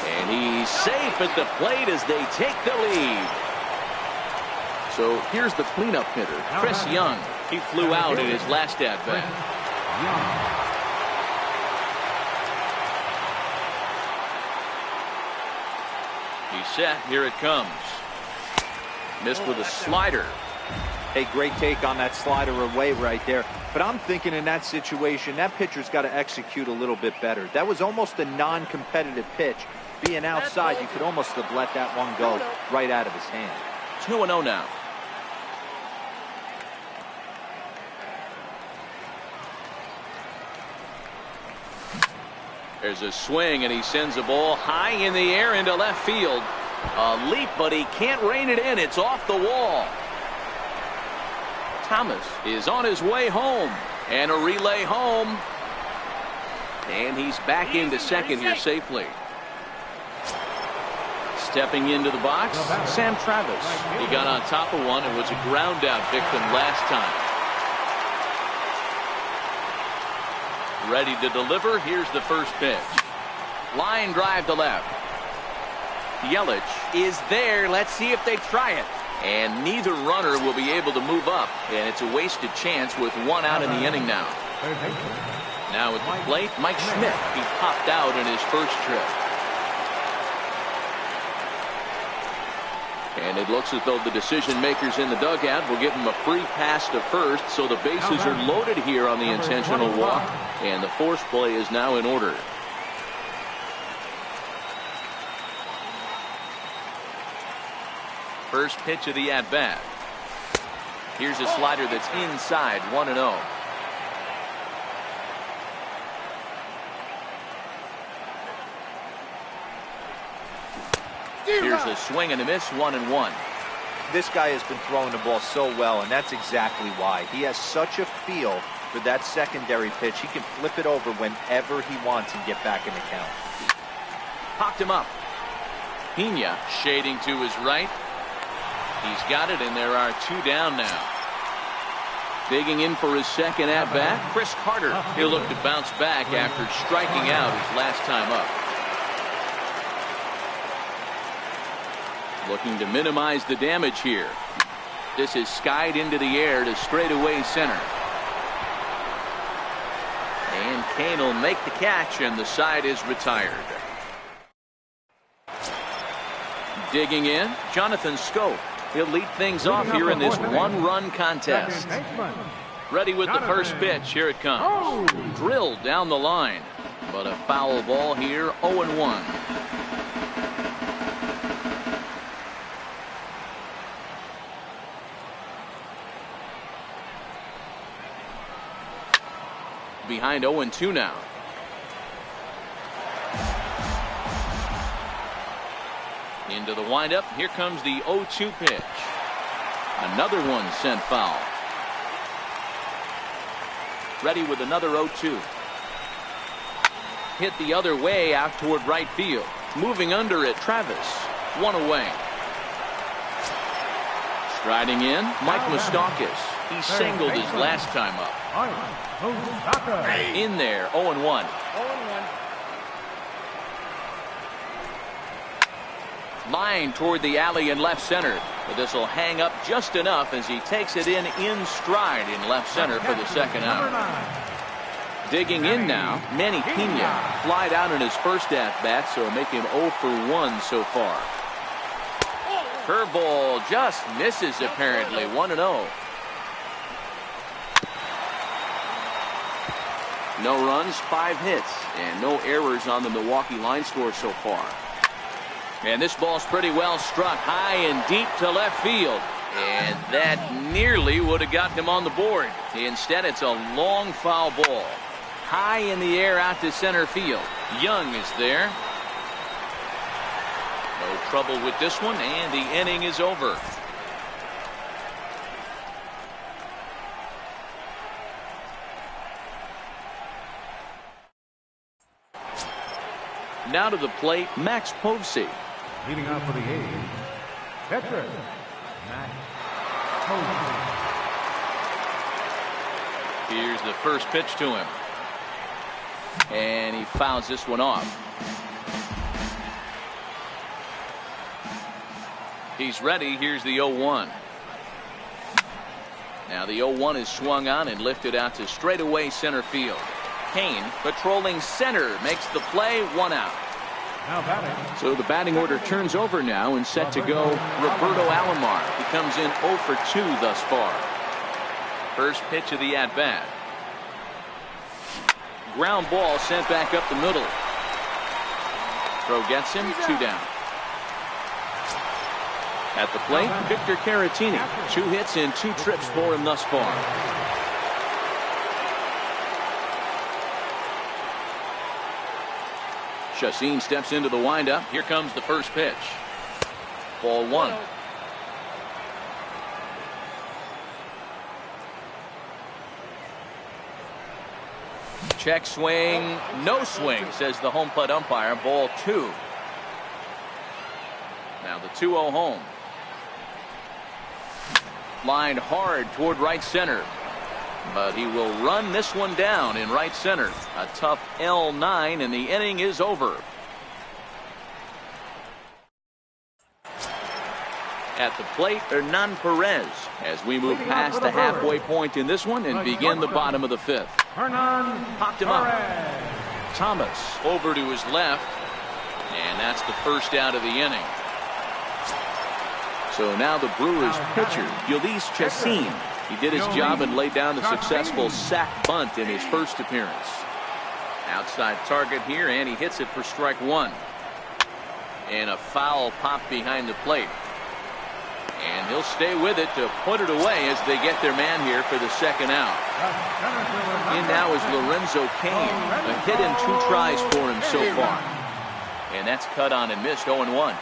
And he's safe at the plate as they take the lead. So here's the cleanup hitter, Chris Young. He flew out in his last at-bat. He's set. Here it comes. Missed with a slider. Hey, great take on that slider away right there. But I'm thinking in that situation, that pitcher's got to execute a little bit better. That was almost a non-competitive pitch. Being outside, you could almost have let that one go right out of his hand. 2-0 now. There's a swing, and he sends a ball high in the air into left field. A leap, but he can't rein it in. It's off the wall. Thomas is on his way home. And a relay home. And he's back into second here safely. Stepping into the box, Sam Travis. He got on top of one and was a ground out victim last time. Ready to deliver. Here's the first pitch. Line drive to left. Yelich is there. Let's see if they try it. And neither runner will be able to move up. And it's a wasted chance with one out in the inning now. Now at the plate, Mike Schmidt. He popped out in his first trip. And it looks as though the decision makers in the dugout will give him a free pass to first. So the bases are loaded here on the intentional walk. And the force play is now in order. First pitch of the at-bat. Here's a slider that's inside, 1-0. Here's a swing and a miss, 1-1. This guy has been throwing the ball so well, and that's exactly why. He has such a feel for that secondary pitch. He can flip it over whenever he wants and get back in the count. Popped him up. Pena shading to his right. He's got it, and there are two down now. Digging in for his second at-bat, Chris Carter. He'll look to bounce back after striking out his last time up. Looking to minimize the damage here. This is skied into the air to straightaway center. Cain will make the catch, and the side is retired. Digging in, Jonathan Schoop. He'll lead things off here in this one-run contest. Ready with the first pitch. Here it comes. Drilled down the line. But a foul ball here, 0-1. Behind 0-2 now. Into the windup. Here comes the 0-2 pitch. Another one sent foul. Ready with another 0-2. Hit the other way out toward right field. Moving under it, Travis. One away. Striding in, Mike Moustakas. He singled his last time up. In there, 0-1. Line toward the alley in left center. But this will hang up just enough as he takes it in stride in left center for the second out. Digging in now, Manny Pena. Flied out in his first at-bat, so make him 0 for 1 so far. Curveball just misses apparently, 1-0. No runs, 5 hits, and no errors on the Milwaukee line score so far. And this ball's pretty well struck high and deep to left field. And that nearly would have gotten him on the board. Instead, it's a long foul ball. High in the air out to center field. Young is there. No trouble with this one, and the inning is over. Now to the plate, Max Povsey. Leading off for the A's, catcher, Max Povsey. Here's the first pitch to him. And he fouls this one off. He's ready. Here's the 0-1. Now the 0-1 is swung on and lifted out to straightaway center field. Cain, patrolling center, makes the play, 1 out. Now batting. So the batting order turns over now and set to go Roberto Alomar. He comes in 0 for 2 thus far. First pitch of the at-bat. Ground ball sent back up the middle. Throw gets him, 2 down. At the plate, Victor Caratini. 2 hits and 2 trips for him thus far. Chacín steps into the windup. Here comes the first pitch. Ball 1. Check swing, no swing, says the home plate umpire. Ball 2. Now the 2-0 home. Lined hard toward right center. But he will run this one down in right center. A tough L9, and the inning is over. At the plate, Hernan Perez, as we move past the halfway point in this one and begin the bottom of the 5th. Hernan Popped him up. Thomas over to his left, and that's the first out of the inning. So now the Brewers pitcher, Jhoulys Chacín. He did his job and laid down the successful sac bunt in his first appearance. Outside target here, and he hits it for strike 1. And a foul pop behind the plate. And he'll stay with it to put it away as they get their man here for the second out. In now is Lorenzo Cain. A hit and 2 tries for him so far. And that's cut on and missed, 0-1.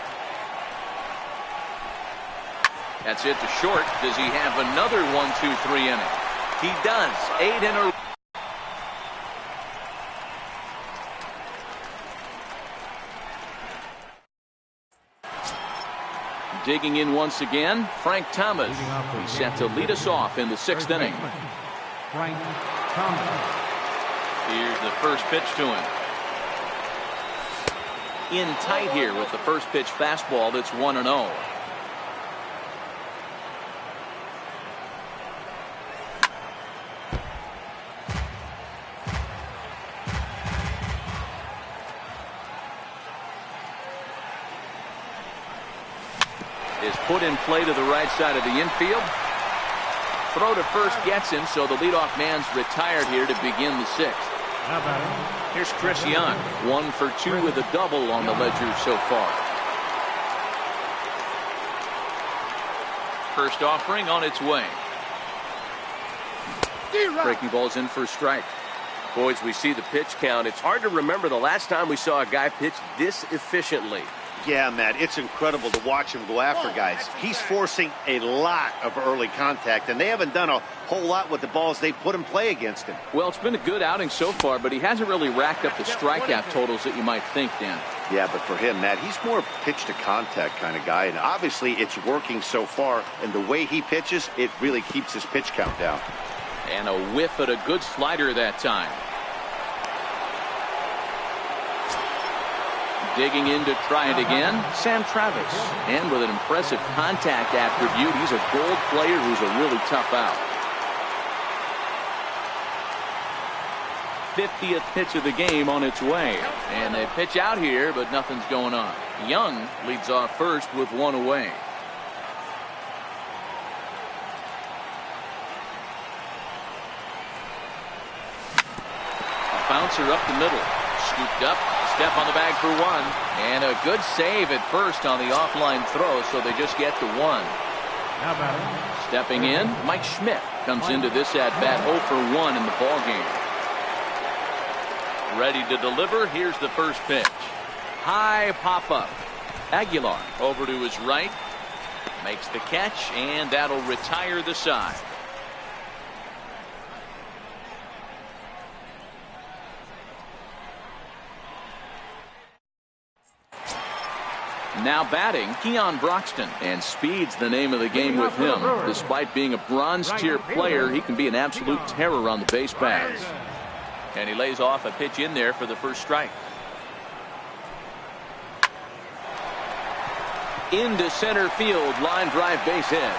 That's it to short. Does he have another 1-2-3 inning? He does. 8 in a row. Digging in once again, Frank Thomas. He's set to lead us off in the 6th inning. Frank Thomas. Here's the first pitch to him. In tight here with the first pitch fastball that's 1-0. is put in play to the right side of the infield. Throw to first gets him, so the leadoff man's retired here to begin the sixth. Here's Chris Young, 1 for 2 with a double on the ledger so far. First offering on its way. Breaking ball's in for a strike. Boys, we see the pitch count. It's hard to remember the last time we saw a guy pitch this efficiently. Yeah, Matt, it's incredible to watch him go after guys. He's forcing a lot of early contact, and they haven't done a whole lot with the balls they put in play against him. Well, it's been a good outing so far, but he hasn't really racked up the strikeout totals that you might think, Dan. Yeah, but for him, Matt, he's more pitch to contact kind of guy, and obviously it's working so far, and the way he pitches, it really keeps his pitch count down. And a whiff at a good slider that time. Digging in to try it again, Sam Travis. And with an impressive contact attribute, he's a gold player who's a really tough out. 50th pitch of the game on its way. And they pitch out here, but nothing's going on. Young leads off first with one away. A bouncer up the middle. Scooped up. Step on the bag for one. And a good save at first on the offline throw, so they just get to one. Stepping in, Mike Schmidt comes into this at-bat 0 for 1 in the ballgame. Ready to deliver. Here's the first pitch. High pop-up. Aguilar over to his right. Makes the catch, and that'll retire the side. Now batting, Keon Broxton, and speed's the name of the game with him. Despite being a bronze tier player, he can be an absolute terror on the base paths. And he lays off a pitch in there for the first strike. Into center field, line drive base hit.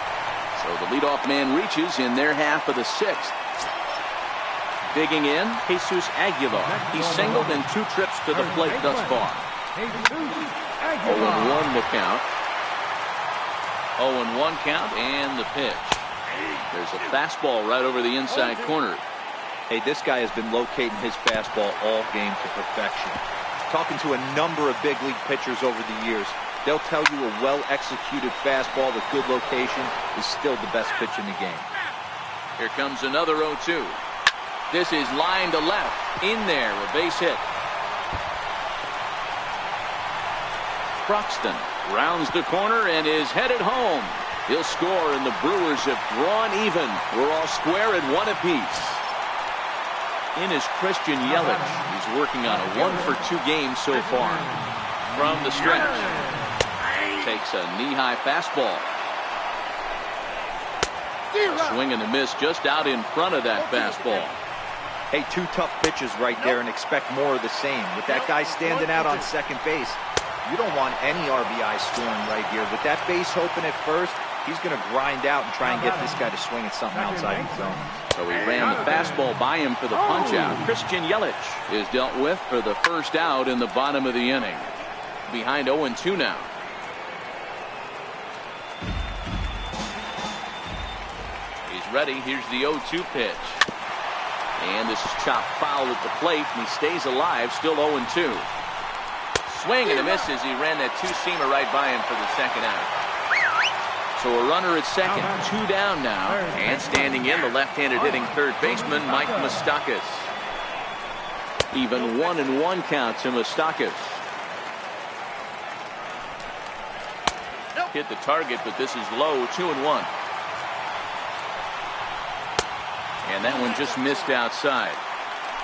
So the leadoff man reaches in their half of the sixth. Digging in, Jesus Aguilar. He's singled in 2 trips to the plate thus far. 0-1 the count. 0-1 count, and the pitch. There's a fastball right over the inside corner. Hey, this guy has been locating his fastball all game to perfection. Talking to a number of big league pitchers over the years, they'll tell you a well-executed fastball with good location is still the best pitch in the game. Here comes another 0-2. This is line to left. In there, a base hit. Broxton rounds the corner and is headed home. He'll score, and the Brewers have drawn even. We're all square at 1 apiece. In is Christian Yelich. He's working on a 1 for 2 game so far. From the stretch. Takes a knee-high fastball. A swing and a miss just out in front of that fastball. Hey, 2 tough pitches right there, and expect more of the same. With that guy standing out on second base, you don't want any RBI scoring right here. With that base open at first, he's going to grind out and try and get this guy to swing at something outside his zone. So he ran the fastball by him for the punch-out. Christian Yelich is dealt with for the first out in the bottom of the inning. Behind 0-2 now. He's ready. Here's the 0-2 pitch. And this is chopped foul at the plate, and he stays alive, still 0-2. Swing and a miss as he ran that 2-seamer right by him for the second out. So a runner at second, 2 down now, and standing in the left-handed hitting third baseman Mike Moustakas. Even 1-1 count to Moustakas. Hit the target, but this is low, 2-1. And that one just missed outside.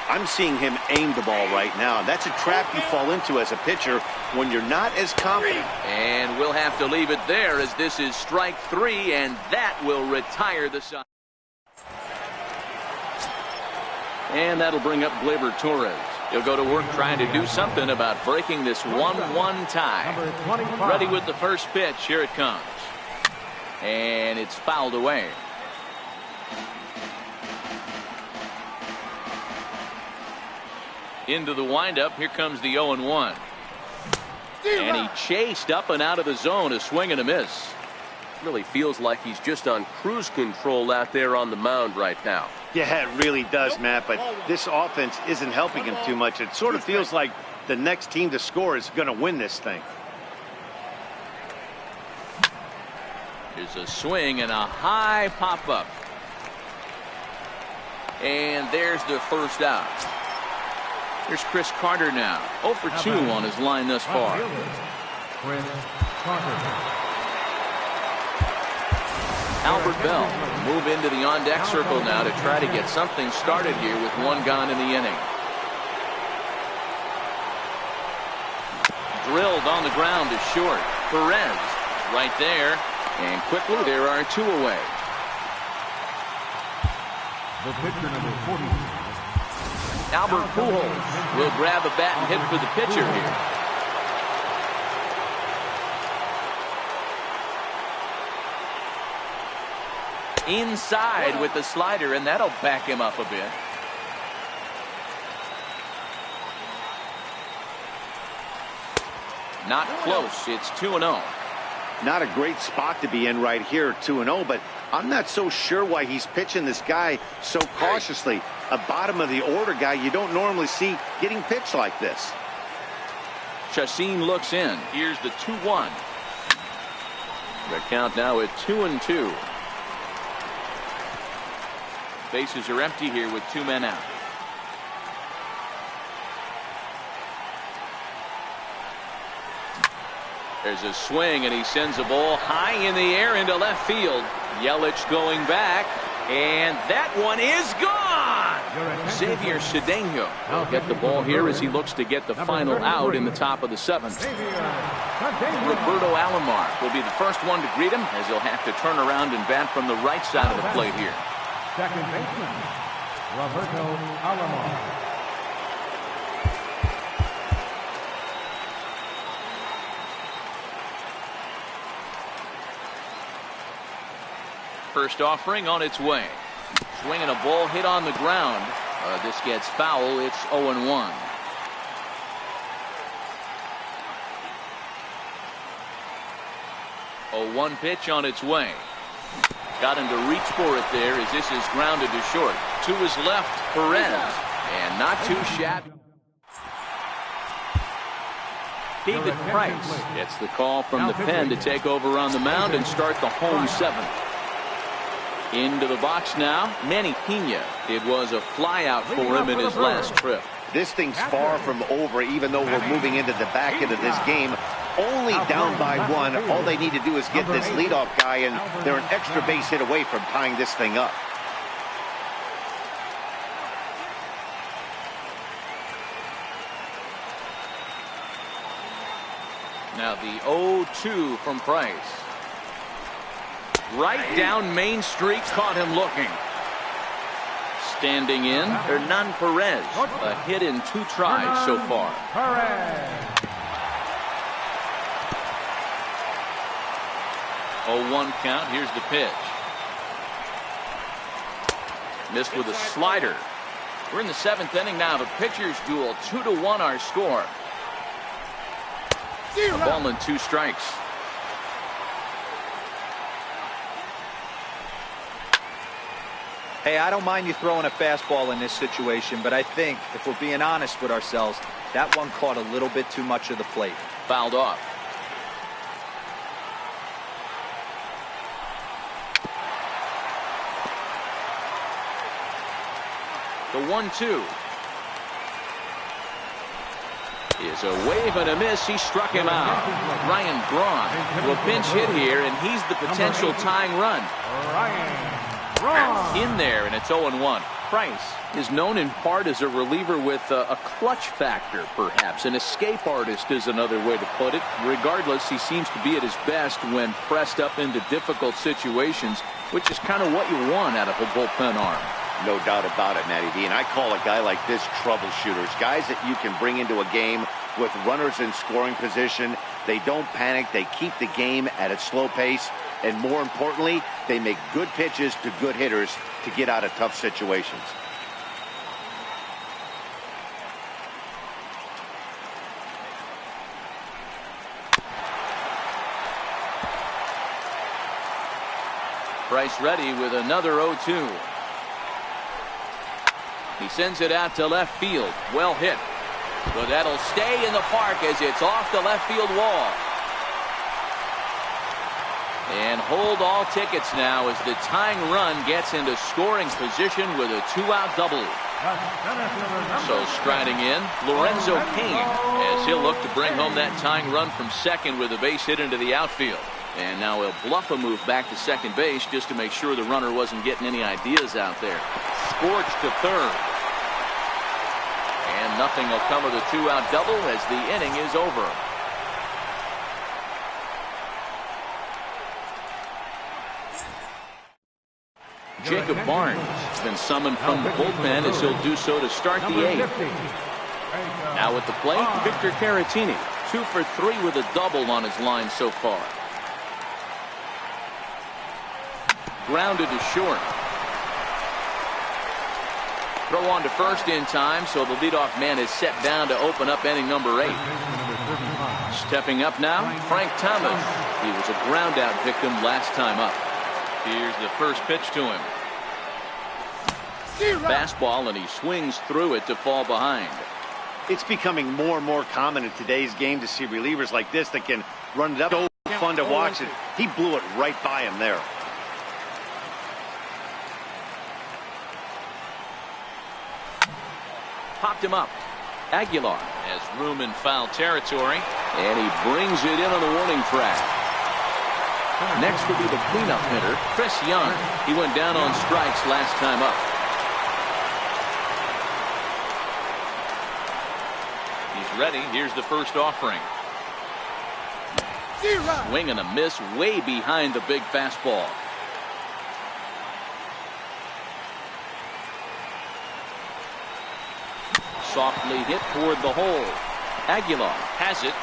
I'm seeing him aim the ball right now, and that's a trap you fall into as a pitcher when you're not as confident. And we'll have to leave it there, as this is strike 3, and that will retire the side. And that'll bring up Gleyber Torres. He'll go to work trying to do something about breaking this 1-1 tie. Ready with the first pitch. Here it comes. And it's fouled away. Into the windup. Here comes the 0-1. And he chased up and out of the zone, a swing and a miss. Really feels like he's just on cruise control out there on the mound right now. Yeah, it really does, Matt, but this offense isn't helping him too much. It sort of feels like the next team to score is going to win this thing. Here's a swing and a high pop-up. And there's the first out. Here's Chris Carter now. 0 for 2 on his line thus far. Chris Carter. Albert Bell will move into the on-deck circle now to try to get something started here with 1 gone in the inning. Drilled on the ground is short. Perez right there. And quickly there are 2 away. The pitcher number 40. Albert Pujols will grab a bat and hit for the pitcher here. Inside with the slider, and that'll back him up a bit. Not close. It's 2-0. Not a great spot to be in right here, 2-0, but I'm not so sure why he's pitching this guy so cautiously. A bottom of the order guy you don't normally see getting pitched like this. Chacin looks in. Here's the 2-1. The count now at 2-2. Bases are empty here with 2 men out. There's a swing, and he sends a ball high in the air into left field. Yelich going back, and that one is gone. Xavier Cedeno will get the ball here as he looks to get the final out in the top of the 7th. Roberto Alomar will be the first one to greet him as he'll have to turn around and bat from the right side of the plate here. Second baseman, Roberto Alomar. First offering on its way. Swinging a ball hit on the ground. This gets foul. It's 0-1. A 1 pitch on its way. Got him to reach for it there as this is grounded to short. To his left, Perez. And not too shabby. David Price gets the call from the pen to take over on the mound and start the home 7th. Into the box now, Manny Pena. It was a flyout for him in his last trip. This thing's far from over, even though we're moving into the back end of this game. Only down by 1. All they need to do is get this leadoff guy, and they're an extra base hit away from tying this thing up. Now the 0-2 from Price. Right down Main Street, caught him looking. Standing in, Hernan Perez. A hit in 2 tries so far. 0-1 count. Here's the pitch. Missed with a slider. We're in the 7th inning now. The pitchers duel. 2-1 our score. A ball and 2 strikes. Hey, I don't mind you throwing a fastball in this situation, but I think, if we're being honest with ourselves, that one caught a little bit too much of the plate. Fouled off. The 1-2 is a wave and a miss. He struck him out. Ryan Braun will pinch hit here, and he's the potential tying run. In there, and it's 0-1. Price is known in part as a reliever with a clutch factor, perhaps. An escape artist is another way to put it. Regardless, he seems to be at his best when pressed up into difficult situations, which is kind of what you want out of a bullpen arm. No doubt about it, Matty V. And I call a guy like this troubleshooters. Guys that you can bring into a game with runners in scoring position. They don't panic. They keep the game at a slow pace. And more importantly, they make good pitches to good hitters to get out of tough situations. Price ready with another 0-2. He sends it out to left field. Well hit. But that'll stay in the park as it's off the left field wall. And hold all tickets now as the tying run gets into scoring position with a 2-out double. So striding in, Lorenzo Cain, as he'll look to bring home that tying run from second with a base hit into the outfield. And now he'll bluff a move back to second base just to make sure the runner wasn't getting any ideas out there. Scorched to third. And nothing will come of the 2-out double as the inning is over. Jacob Barnes has been summoned from the bullpen as he'll do so to start the 8th. Now at the plate, Victor Caratini, 2 for 3 with a double on his line so far. Grounded to short. Throw on to first in time, so the leadoff man is set down to open up inning number 8. Stepping up now, Frank Thomas. He was a ground out victim last time up. Here's the first pitch to him. Fastball, and he swings through it to fall behind. It's becoming more and more common in today's game to see relievers like this that can run it up. So fun to watch it. He blew it right by him there. Popped him up. Aguilar has room in foul territory, and he brings it in on the warning track. Next will be the cleanup hitter, Chris Young. He went down on strikes last time up. He's ready. Here's the first offering. Swing and a miss way behind the big fastball. Softly hit toward the hole. Aguilar has it.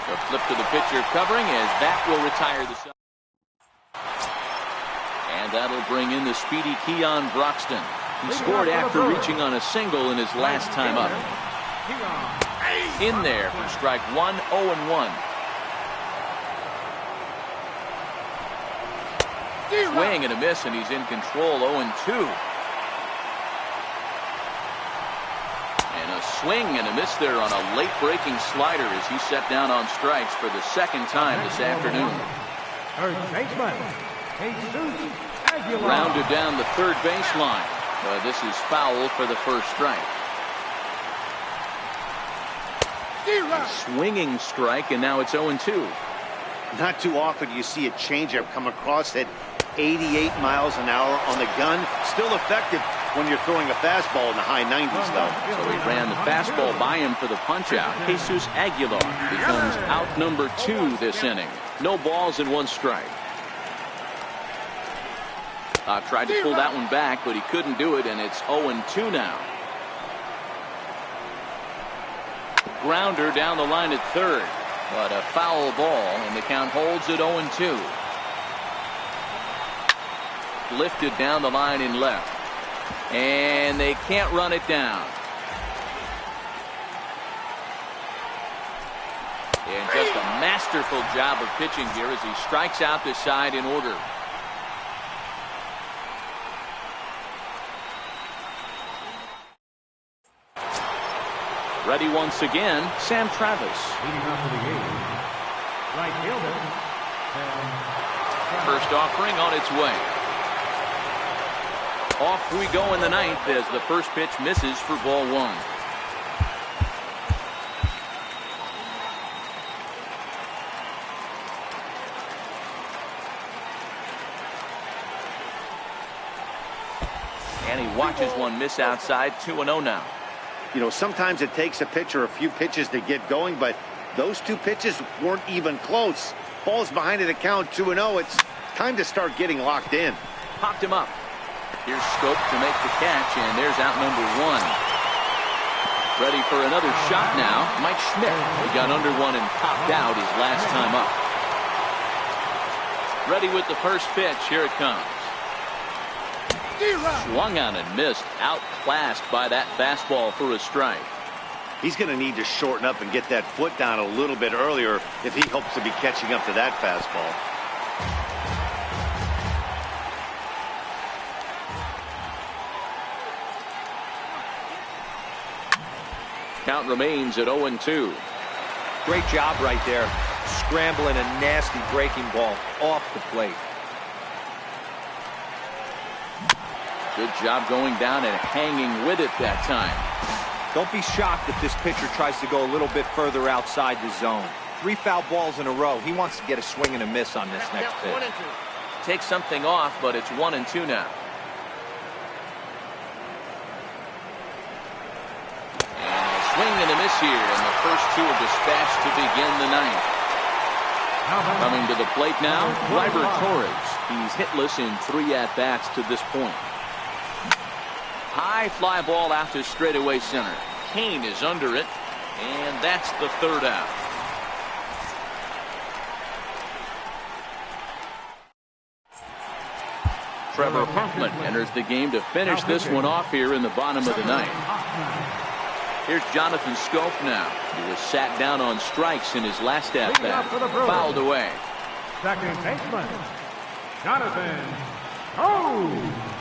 The flip to the pitcher covering as that will retire the shot. And that'll bring in the speedy Keon Broxton. He scored after reaching on a single in his last time up. In there for strike 1, 0-1. Swing and a miss, and he's in control, 0-2. Swing and a miss there on a late breaking slider as he set down on strikes for the second time this afternoon. Rounded down the third baseline. This is foul for the first strike. A swinging strike, and now it's 0-2. Not too often you see a changeup come across at 88 miles an hour on the gun. Still effective when you're throwing a fastball in the high 90s, though. So he ran the fastball by him for the punch-out. Jesus Aguilar becomes out number 2 this inning. No balls and 1 strike. Tried to pull that one back, but he couldn't do it, and it's 0-2 now. Grounder down the line at third, but a foul ball, and the count holds at 0-2. Lifted down the line in left. And they can't run it down. And just a masterful job of pitching here as he strikes out this side in order. Ready once again, Sam Travis. Right fielder. First offering on its way. Off we go in the 9th as the first pitch misses for ball 1. And he watches one miss outside. 2-0 now. You know, sometimes it takes a pitcher a few pitches to get going, but those 2 pitches weren't even close. Falls behind at a count 2-0. It's time to start getting locked in. Popped him up. Here's Scope to make the catch, and there's out number 1. Ready for another shot now. Mike Schmidt. He got under one and popped out his last time up. Ready with the first pitch. Here it comes. Swung on and missed. Outclassed by that fastball for a strike. He's going to need to shorten up and get that foot down a little bit earlier if he hopes to be catching up to that fastball. Count remains at 0-2. Great job right there, scrambling a nasty breaking ball off the plate. Good job going down and hanging with it that time. Don't be shocked if this pitcher tries to go a little bit further outside the zone. 3 foul balls in a row. He wants to get a swing and a miss on this next pitch. Take something off, but it's 1-2 now. And a swing and a miss here, and the first 2 are dispatched to begin the 9th. Coming to the plate now, Gleyber Torres. He's hitless in 3 at-bats to this point. High fly ball out to straightaway center. Kane is under it, and that's the 3rd out. Trevor Hoffman enters the game to finish this one off here in the bottom of the 9th. Here's Jonathan Schoop now. He was sat down on strikes in his last at-bat. Fouled away. Second baseman, Jonathan Schoop.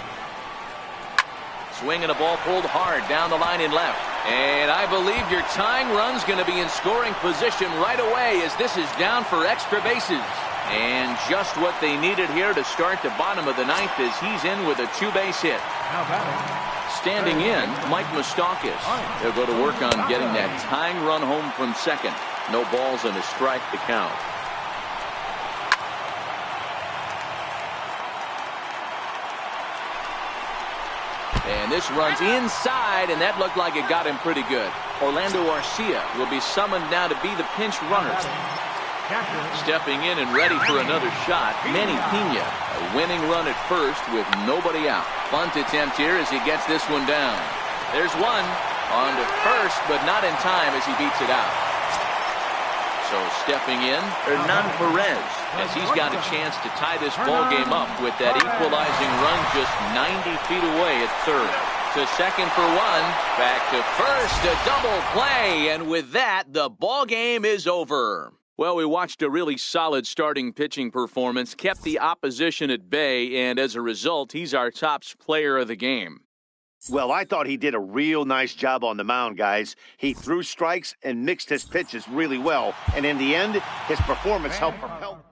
Swing and a ball pulled hard down the line in left. And I believe your tying run's going to be in scoring position right away as this is down for extra bases. And just what they needed here to start the bottom of the 9th as he's in with a 2-base hit. Standing in, Mike Moustakas. They'll go to work on getting that tying run home from second. No balls and a strike to count. And this runs inside, and that looked like it got him pretty good. Orlando Arcia will be summoned now to be the pinch runner. Stepping in and ready for another shot, Manny Pena. A winning run at first with nobody out. Bunt attempt here as he gets this one down. There's one on to first, but not in time as he beats it out. So stepping in, Hernan Perez, as he's got a chance to tie this ball game up with that equalizing run just 90 feet away at third. To second for 1, back to first, a double play, and with that, the ball game is over. Well, we watched a really solid starting pitching performance, kept the opposition at bay, and as a result, he's our top player of the game. Well, I thought he did a real nice job on the mound, guys. He threw strikes and mixed his pitches really well, and in the end, his performance helped propel